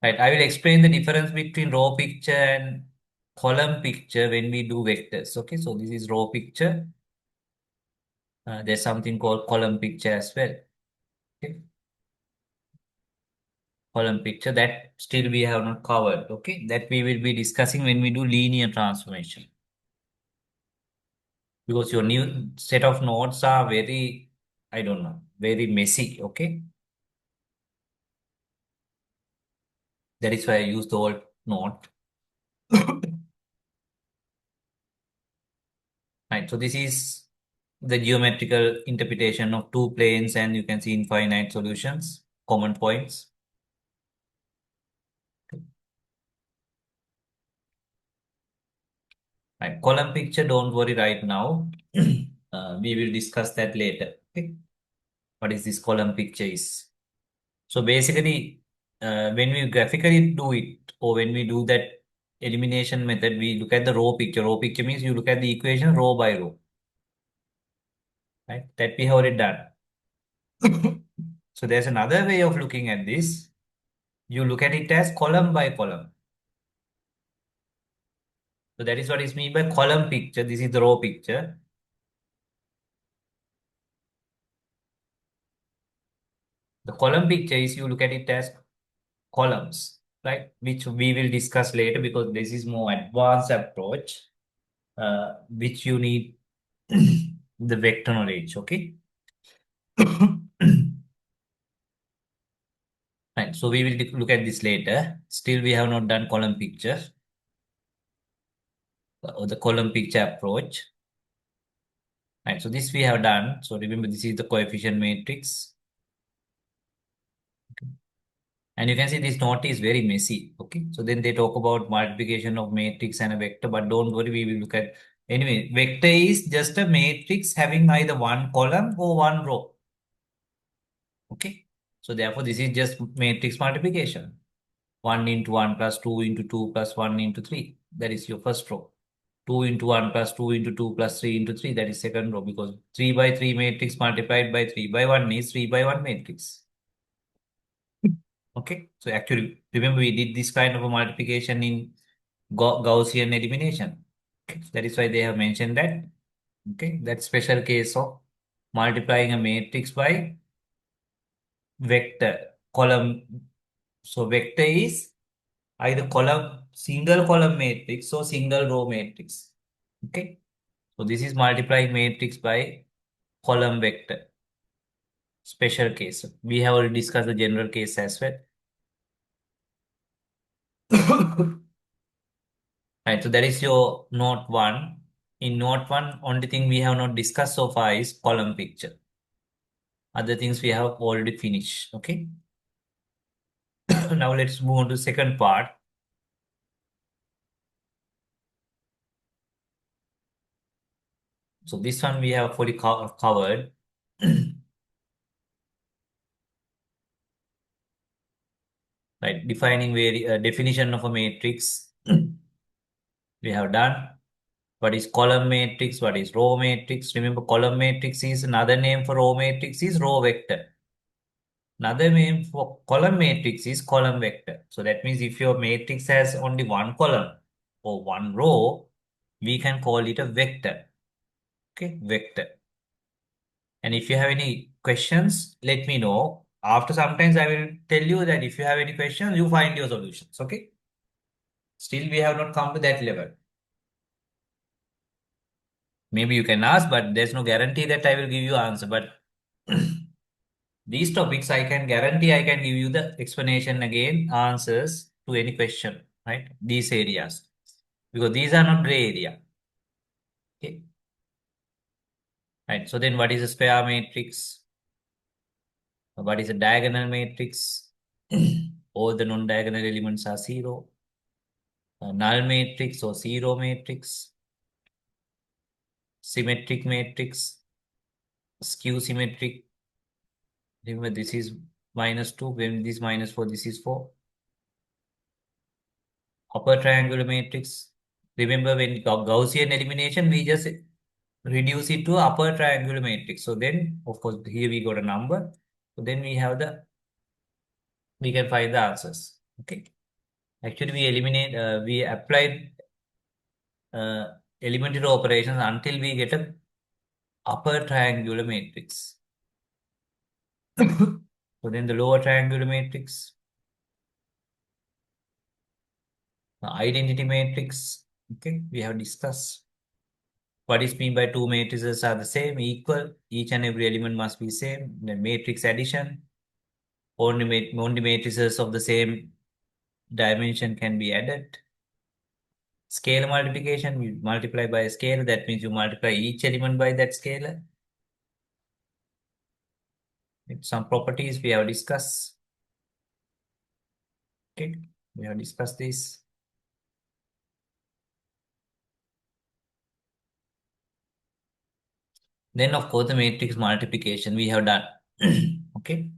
Right, I will explain the difference between row picture and column picture when we do vectors. Okay, so this is row picture. There's something called column picture as well. Okay, column picture that still we have not covered. Okay, that we will be discussing when we do linear transformation. Because your new set of nodes are very, I don't know, very messy. Okay, that is why I use the old node. Right, so this is the geometrical interpretation of two planes and you can see infinite solutions, common points. Right. Column picture, don't worry right now. We will discuss that later. Okay. What is this column picture is? So basically, when we graphically do it, or when we do that elimination method, we look at the row picture. Row picture means you look at the equation row by row, right? That we have already done. So there's another way of looking at this. You look at it as column by column. So that is what is meant by column picture. This is the row picture. The column picture is you look at it as columns, right? Which we will discuss later because this is more advanced approach, which you need the vector knowledge, okay? Right, so we will look at this later. Still, we have not done column picture or the column picture approach. Right, so this we have done. So remember, this is the coefficient matrix. And you can see this note is very messy. Okay. So then they talk about multiplication of matrix and a vector, but don't worry, we will look at anyway. Vector is just a matrix having either one column or one row. Okay. So therefore, this is just matrix multiplication. 1 into 1 plus 2 into 2 plus 1 into 3. That is your first row. 2 into 1 plus 2 into 2 plus 3 into 3. That is second row because 3 by 3 matrix multiplied by 3 by 1 is 3 by 1 matrix. Okay. So actually, remember we did this kind of a multiplication in Gaussian elimination. Okay. That is why they have mentioned that. Okay. That special case of multiplying a matrix by vector column. So vector is either column, single column matrix or single row matrix. Okay. So this is multiplying matrix by column vector. Special case. We have already discussed the general case as well. Right, so that is your note one. In note one, only thing we have not discussed so far is column picture. Other things we have already finished. Okay. Now let's move on to second part. So this one we have fully covered. Right, defining definition of a matrix. We have done. What is column matrix? What is row matrix? Remember, column matrix is another name for row matrix is row vector. Another name for column matrix is column vector. So that means if your matrix has only one column or one row, we can call it a vector. Okay, vector. And if you have any questions, let me know. After sometimes I will tell you that if you have any questions, you find your solutions. Okay. Still, we have not come to that level. Maybe you can ask, but there's no guarantee that I will give you answer. But these topics, I can guarantee I can give you the explanation again, answers to any question, right? These areas, because these are not gray area. Okay, right? So then what is a square matrix? What is a diagonal matrix? All the non-diagonal elements are zero. A null matrix or zero matrix. Symmetric matrix. Skew symmetric. Remember, this is -2. When this -4, this is 4. Upper triangular matrix. Remember, when Gaussian elimination, we just reduce it to upper triangular matrix. So then, of course, here we got a number. So then we can find the answers. Okay. Actually, we applied uh, elementary operations until we get a upper triangular matrix. So then the lower triangular matrix, the identity matrix. Okay, we have discussed. What is mean by two matrices are the same, equal. Each and every element must be same. Then matrix addition. Only matrices of the same dimension can be added. Scalar multiplication, you multiply by a scalar. That means you multiply each element by that scalar. Some properties we have discussed. Okay, we have discussed this. Then, of course, the matrix multiplication we have done. Okay.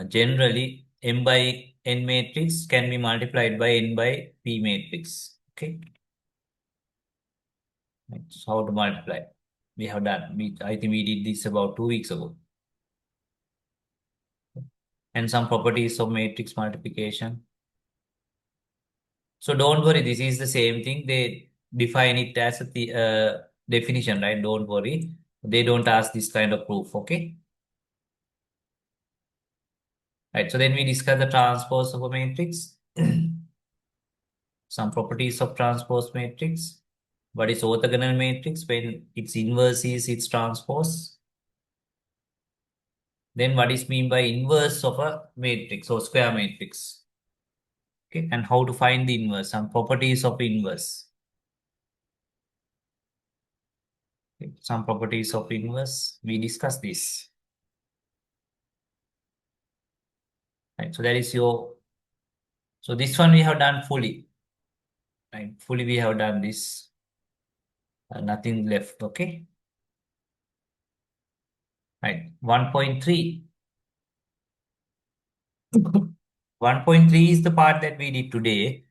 Generally, M by N matrix can be multiplied by N by P matrix. Okay. Right. So how to multiply? We have done. I think we did this about 2 weeks ago. And some properties of matrix multiplication. So don't worry, this is the same thing. They define it as definition, right? Don't worry. They don't ask this kind of proof, okay? Right. So then we discuss the transpose of a matrix. Some properties of transpose matrix. What is orthogonal matrix when its inverse is its transpose? Then what is mean by inverse of a matrix or square matrix? Okay, and how to find the inverse, some properties of inverse. Okay, some properties of inverse, we discuss this. Right, so that is so this one we have done fully. Right, fully we have done this. Nothing left, okay? Right, 1.3. 1.3 is the part that we did today.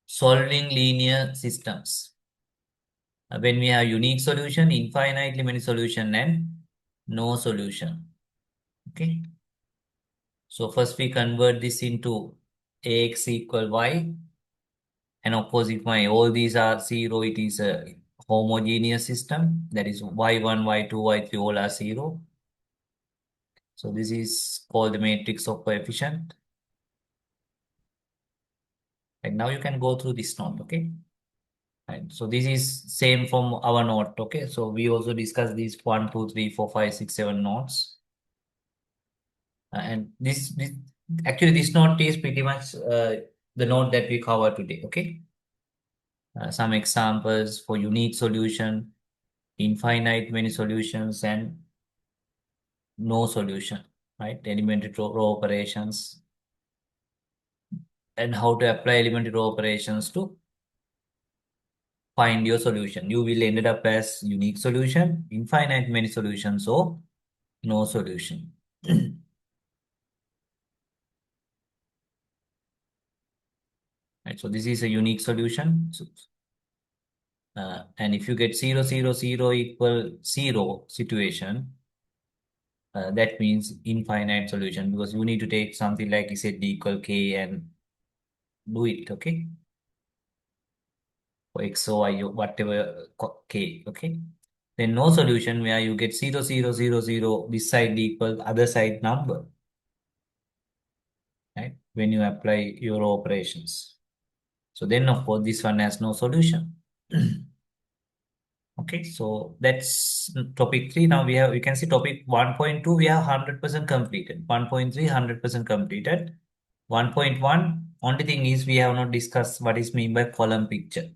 Solving linear systems. When we have unique solution, infinitely many solution, and no solution. Okay. So first we convert this into ax equal y and opposite y. All these are 0. It is a homogeneous system. That is y1, y2, y3 all are 0. So this is called the matrix of coefficient. And now you can go through this note, okay? Right. So this is same from our note, okay? So we also discussed these 1, 2, 3, 4, 5, 6, 7 notes. And this actually this note is pretty much the note that we cover today, okay? Some examples for unique solution, infinite many solutions, and no solution, right? Elementary row operations, and how to apply elementary row operations to find your solution. You will end up as unique solution, infinite many solutions, or no solution. Right, so this is a unique solution. So, and if you get 0, 0, 0 equal 0 situation, that means infinite solution because you need to take something like Z equal K and do it, okay? For X or Y, or whatever K, okay? Then no solution where you get 0, 0, 0, 0, this side equal other side number, right? When you apply your operations. So then of course this one has no solution. Okay, so that's topic 3. Now we can see topic 1.2, we have 100% completed. 1.3, 100% completed. 1.1, only thing is we have not discussed what is mean by column picture.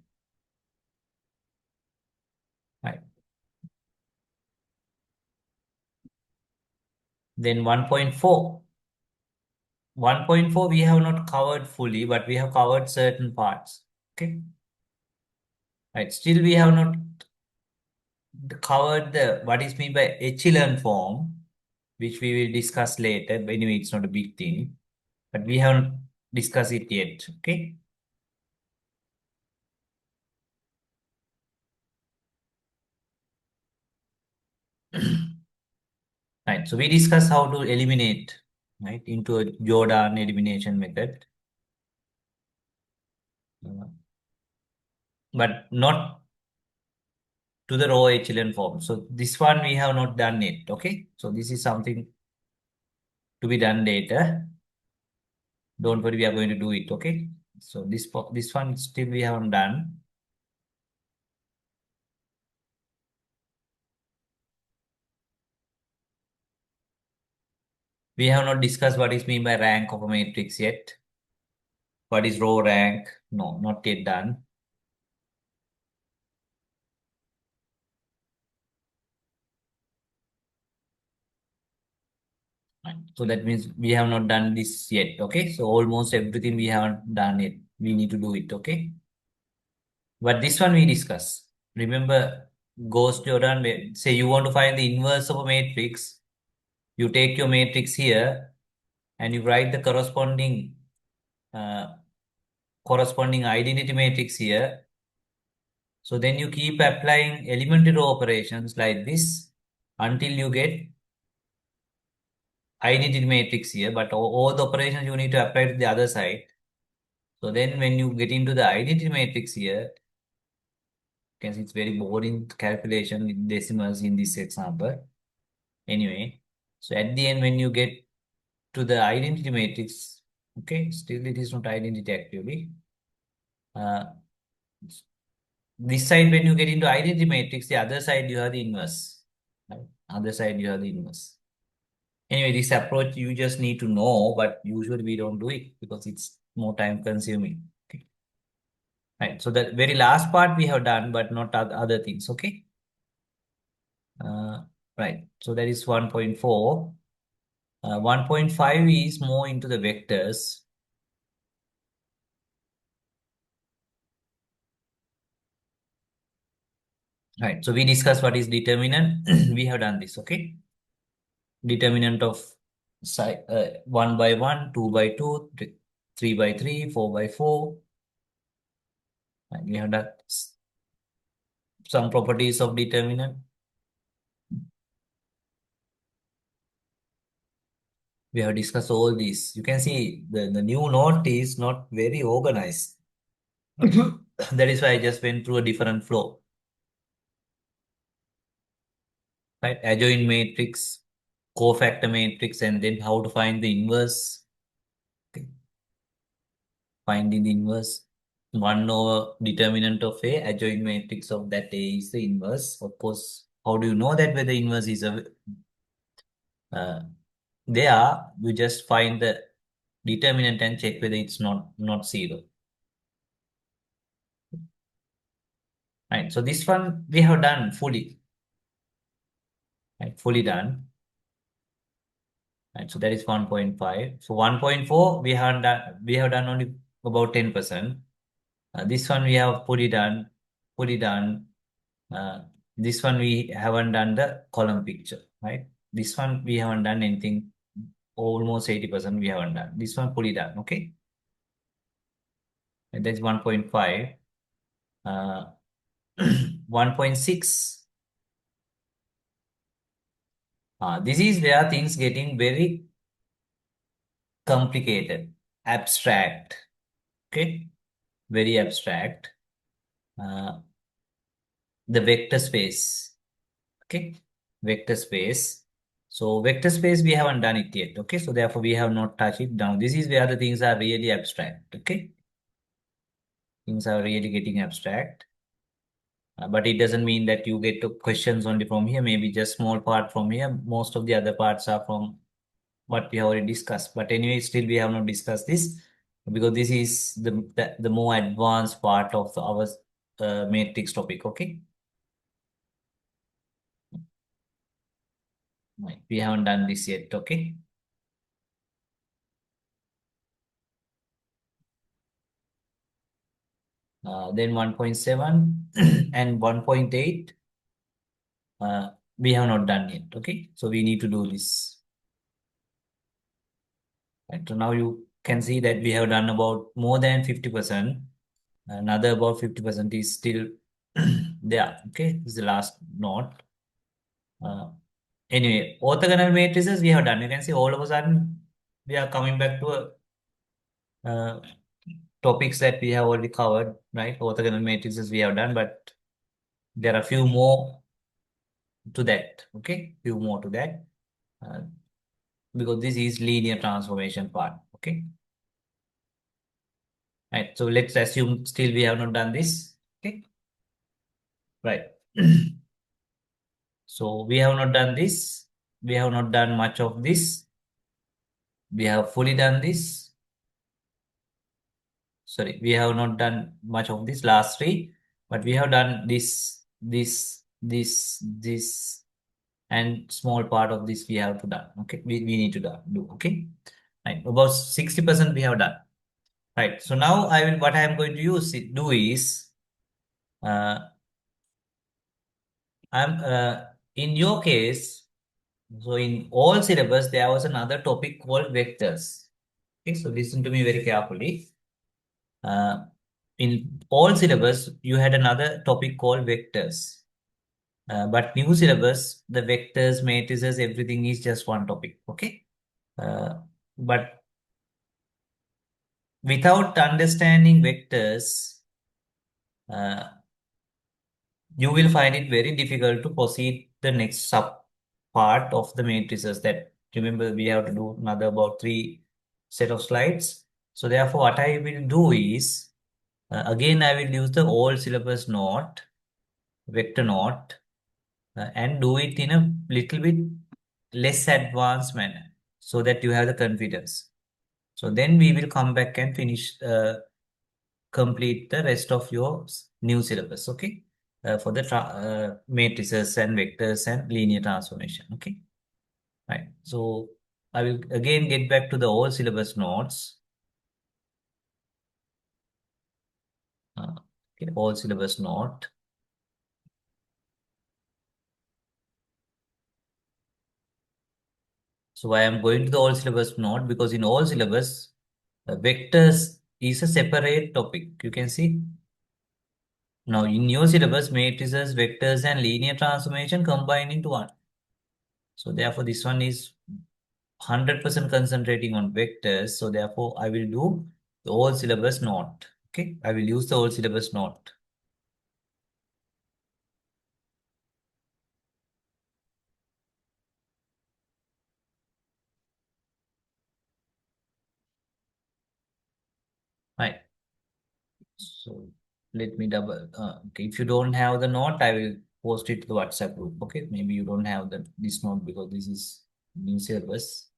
Right. Then 1.4. 1.4 we have not covered fully, but we have covered certain parts. Okay. Right. Still we have not covered the what is mean by echelon form, which we will discuss later. But anyway, it's not a big thing. But we haven't discussed it yet. Okay. Right. So we discussed how to eliminate, right, into a Jordan elimination method. But not to the raw echelon form. So this one we have not done it. Okay. So this is something to be done later. Don't worry, we are going to do it. Okay. So this one still we haven't done. We have not discussed what is mean by rank of a matrix yet. What is row rank? No, not yet done. So that means we have not done this yet. Okay. So almost everything we haven't done it. We need to do it. Okay. But this one we discuss. Remember, goes to your run. Say you want to find the inverse of a matrix. You take your matrix here and you write the uh, corresponding identity matrix here. So then you keep applying elementary row operations like this until you get identity matrix here. But all the operations you need to apply to the other side. So then when you get into the identity matrix here, you can see it's very boring calculation with decimals in this example. Anyway, so at the end when you get to the identity matrix, okay, still it is not identity actually. Uh, this side when you get into identity matrix, the other side you have the inverse. Right? Other side you have the inverse. Anyway, this approach you just need to know, but usually we don't do it because it's more time consuming. Okay. Right. So the very last part we have done, but not other things. Okay. Uh, right. So that is 1.4. 1.5 is more into the vectors. Right. So we discussed what is determinant. We have done this. Okay. Determinant of 1 by 1, 2 by 2, 3 by 3, 4 by 4. And we have done some properties of determinant. We have discussed all these. You can see the new note is not very organized. That is why I just went through a different flow. Right? Adjoint matrix, cofactor matrix, and then how to find the inverse. Okay. Finding the inverse. 1 over determinant of A, adjoint matrix of that A is the inverse. Of course, how do you know that whether inverse is uh, there? You just find the determinant and check whether it's not zero. Right. So this one we have done fully. Right, fully done. Right, so that is 1.5. So 1.4 we have done only about 10%. This one we have fully done. Uh, this one we haven't done the column picture, right? This one we haven't done anything. Almost 80% we haven't done. This one fully done, okay? And that's 1.5. Uh, 1.6. This is where things getting very complicated, abstract, okay? Very abstract. Uh, the vector space, okay? Vector space. So vector space, we haven't done it yet, okay? So therefore, we have not touched it down. This is where the things are really abstract, okay? Things are really getting abstract. But it doesn't mean that you get to questions only from here, maybe just small part from here. Most of the other parts are from what we have already discussed. But anyway, still we have not discussed this because this is the more advanced part of our matrix topic, okay? Right. We haven't done this yet, okay? Then 1.7 and 1.8, we have not done yet, okay? So we need to do this. Right. So now you can see that we have done about more than 50%. Another about 50% is still there, okay? This is the last note. Uh, anyway, orthogonal matrices we have done. You can see all of a sudden we are coming back to uh, topics that we have already covered, right? Orthogonal matrices we have done, but there are a few more to that, okay? Few more to that, uh, because this is linear transformation part, okay? Right. So let's assume still we have not done this, okay? Right. So we have not done this. We have not done much of this. We have fully done this. Sorry, we have not done much of this last three, but we have done this, and small part of this we have to done. Okay, we need to do. Okay, right. About 60% we have done. Right. So now I will. What I am going to do is uh, I'm in your case, so in all syllabus, there was another topic called vectors. Okay, so listen to me very carefully. Uh, in all syllabus, you had another topic called vectors. But new syllabus, the vectors, matrices, everything is just one topic. Okay. But without understanding vectors, uh, you will find it very difficult to proceed the next sub part of the matrices. That remember we have to do another about three set of slides. So therefore, what I will do is again I will use the old syllabus note, vector note, and do it in a little bit less advanced manner so that you have the confidence. So then we will come back and finish, complete the rest of your new syllabus, okay? For the matrices and vectors and linear transformation, okay? Right. So I will again get back to the old syllabus notes. Okay, old syllabus note. So I am going to the old syllabus note because in all syllabus, vectors is a separate topic. You can see now in your syllabus, matrices, vectors, and linear transformation combine into one. So therefore, this one is 100% concentrating on vectors. So therefore, I will do the old syllabus note. Okay, I will use the old syllabus note. Right. So let me double. Okay, if you don't have the note, I will post it to the WhatsApp group. Okay, maybe you don't have this note because this is new syllabus.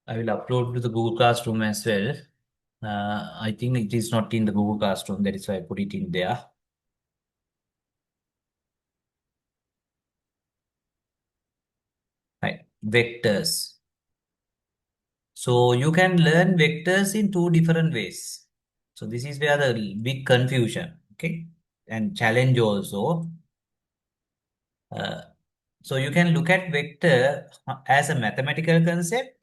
I will upload to the Google Classroom as well. I think it is not in the Google Classroom. That is why I put it in there. Right. Vectors. So you can learn vectors in two different ways. So this is where the big confusion, okay, and challenge also. Uh, so you can look at vector as a mathematical concept.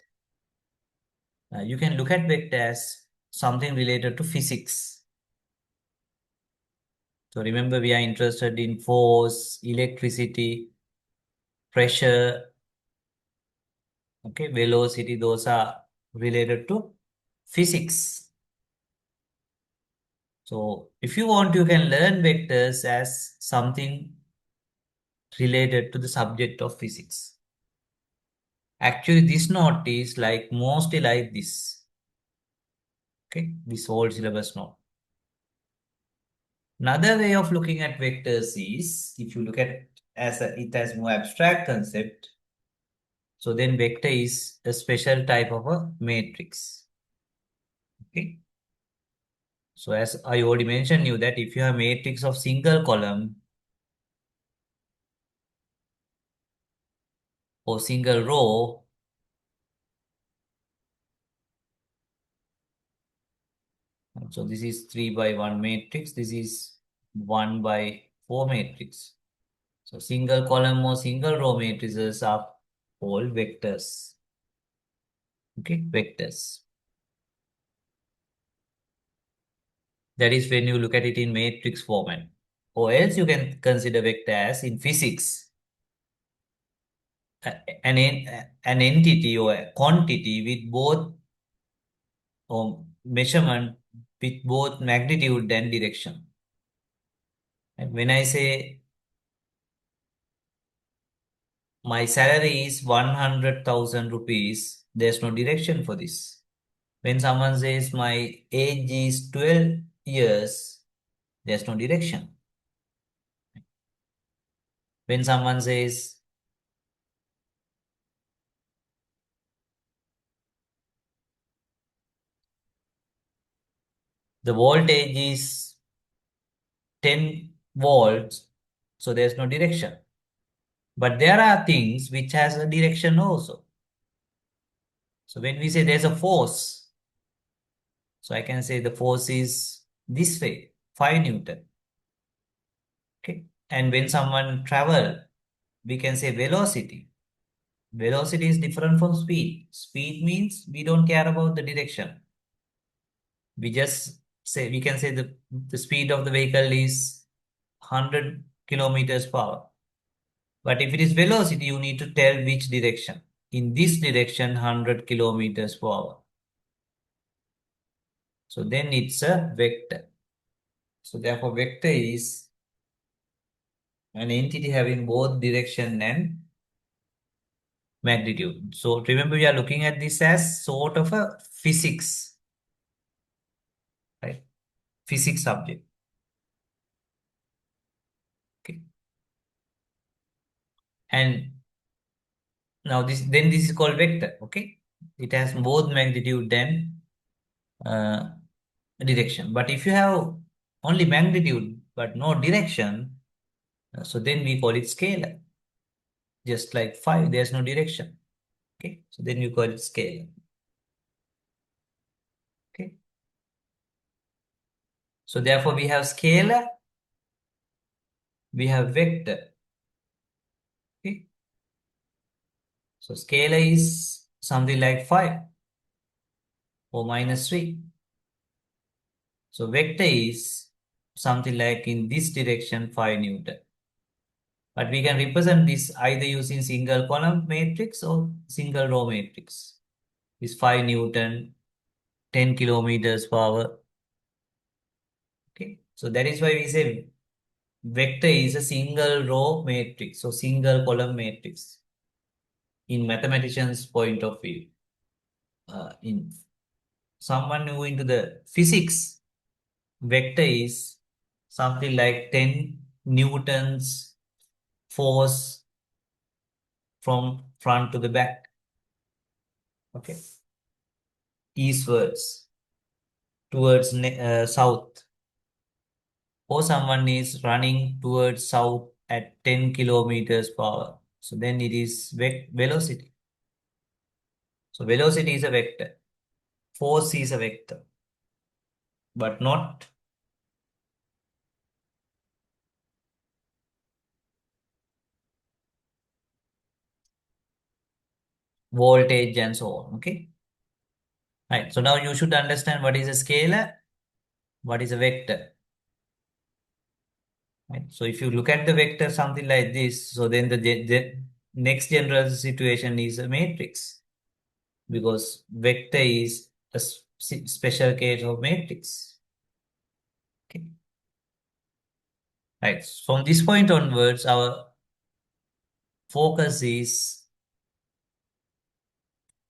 You can look at vector as something related to physics. So remember, we are interested in force, electricity, pressure, okay, velocity. Those are related to physics. So if you want, you can learn vectors as something related to the subject of physics. Actually, this note is like mostly like this. Okay, this whole syllabus note. Another way of looking at vectors is if you look at it as more abstract concept. So then vector is a special type of a matrix. Okay. So as I already mentioned you that if you have matrix of single column or single row, so this is 3 by 1 matrix, this is 1 by 4 matrix. So single column or single row matrices are called vectors. Okay, vectors. That is when you look at it in matrix format. Or else you can consider vector as in physics an entity or a quantity with both or measurement with both magnitude and direction. And when I say my salary is 100,000 rupees, there's no direction for this. When someone says my age is 12 years, there's no direction. When someone says the voltage is 10 volts, so there's no direction. But there are things which has a direction also. So when we say there's a force, so I can say the force is this way, 5 Newton. Okay. And when someone travel, we can say velocity. Velocity is different from speed. Speed means we don't care about the direction. We just say, we can say the speed of the vehicle is 100 kilometers per hour. But if it is velocity, you need to tell which direction. In this direction, 100 kilometers per hour. So then it's a vector. So therefore, vector is an entity having both direction and magnitude. So remember, we are looking at this as sort of a physics, right? Physics subject. Okay. And now this is called vector. Okay. It has both magnitude and uh, direction. But if you have only magnitude but no direction, so then we call it scalar. Just like 5, there's no direction. Okay. So then we call it scalar. Okay. So therefore we have scalar, we have vector. Okay. So scalar is something like 5 or minus 3. So vector is something like in this direction 5 Newton. But we can represent this either using single column matrix or single row matrix. Is 5 Newton, 10 kilometers per hour. Okay. So that is why we say vector is a single row matrix or single column matrix in mathematician's point of view. In someone who into the physics, vector is something like 10 newtons force from front to the back. Okay. Eastwards towards south. Or someone is running towards south at 10 kilometers per hour. So then it is velocity. So velocity is a vector. Force is a vector, but not voltage and so on. Okay. Right. So now you should understand what is a scalar, what is a vector. Right. So if you look at the vector something like this, so then the next general situation is a matrix because vector is a special case of matrix. Okay. Right. From this point onwards, our focus is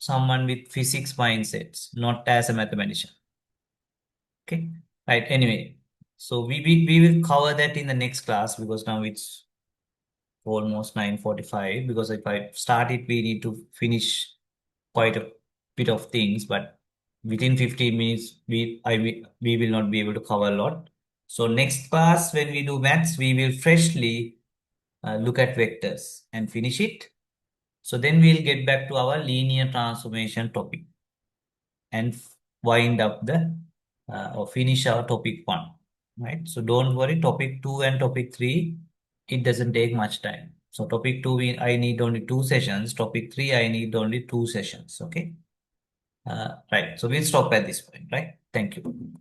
someone with physics mindsets, not as a mathematician. Okay. Right. Anyway, so we will cover that in the next class because now it's almost 9:45 because if I start it, we need to finish quite a bit of things, but within 15 minutes, we will not be able to cover a lot. So next class, when we do maths, we will freshly look at vectors and finish it. So then we'll get back to our linear transformation topic and wind up the or finish our topic 1, right? So don't worry, topic 2 and topic 3, it doesn't take much time. So topic 2, I need only 2 sessions. Topic 3, I need only 2 sessions. Okay. Right. So we'll stop at this point, right? Thank you.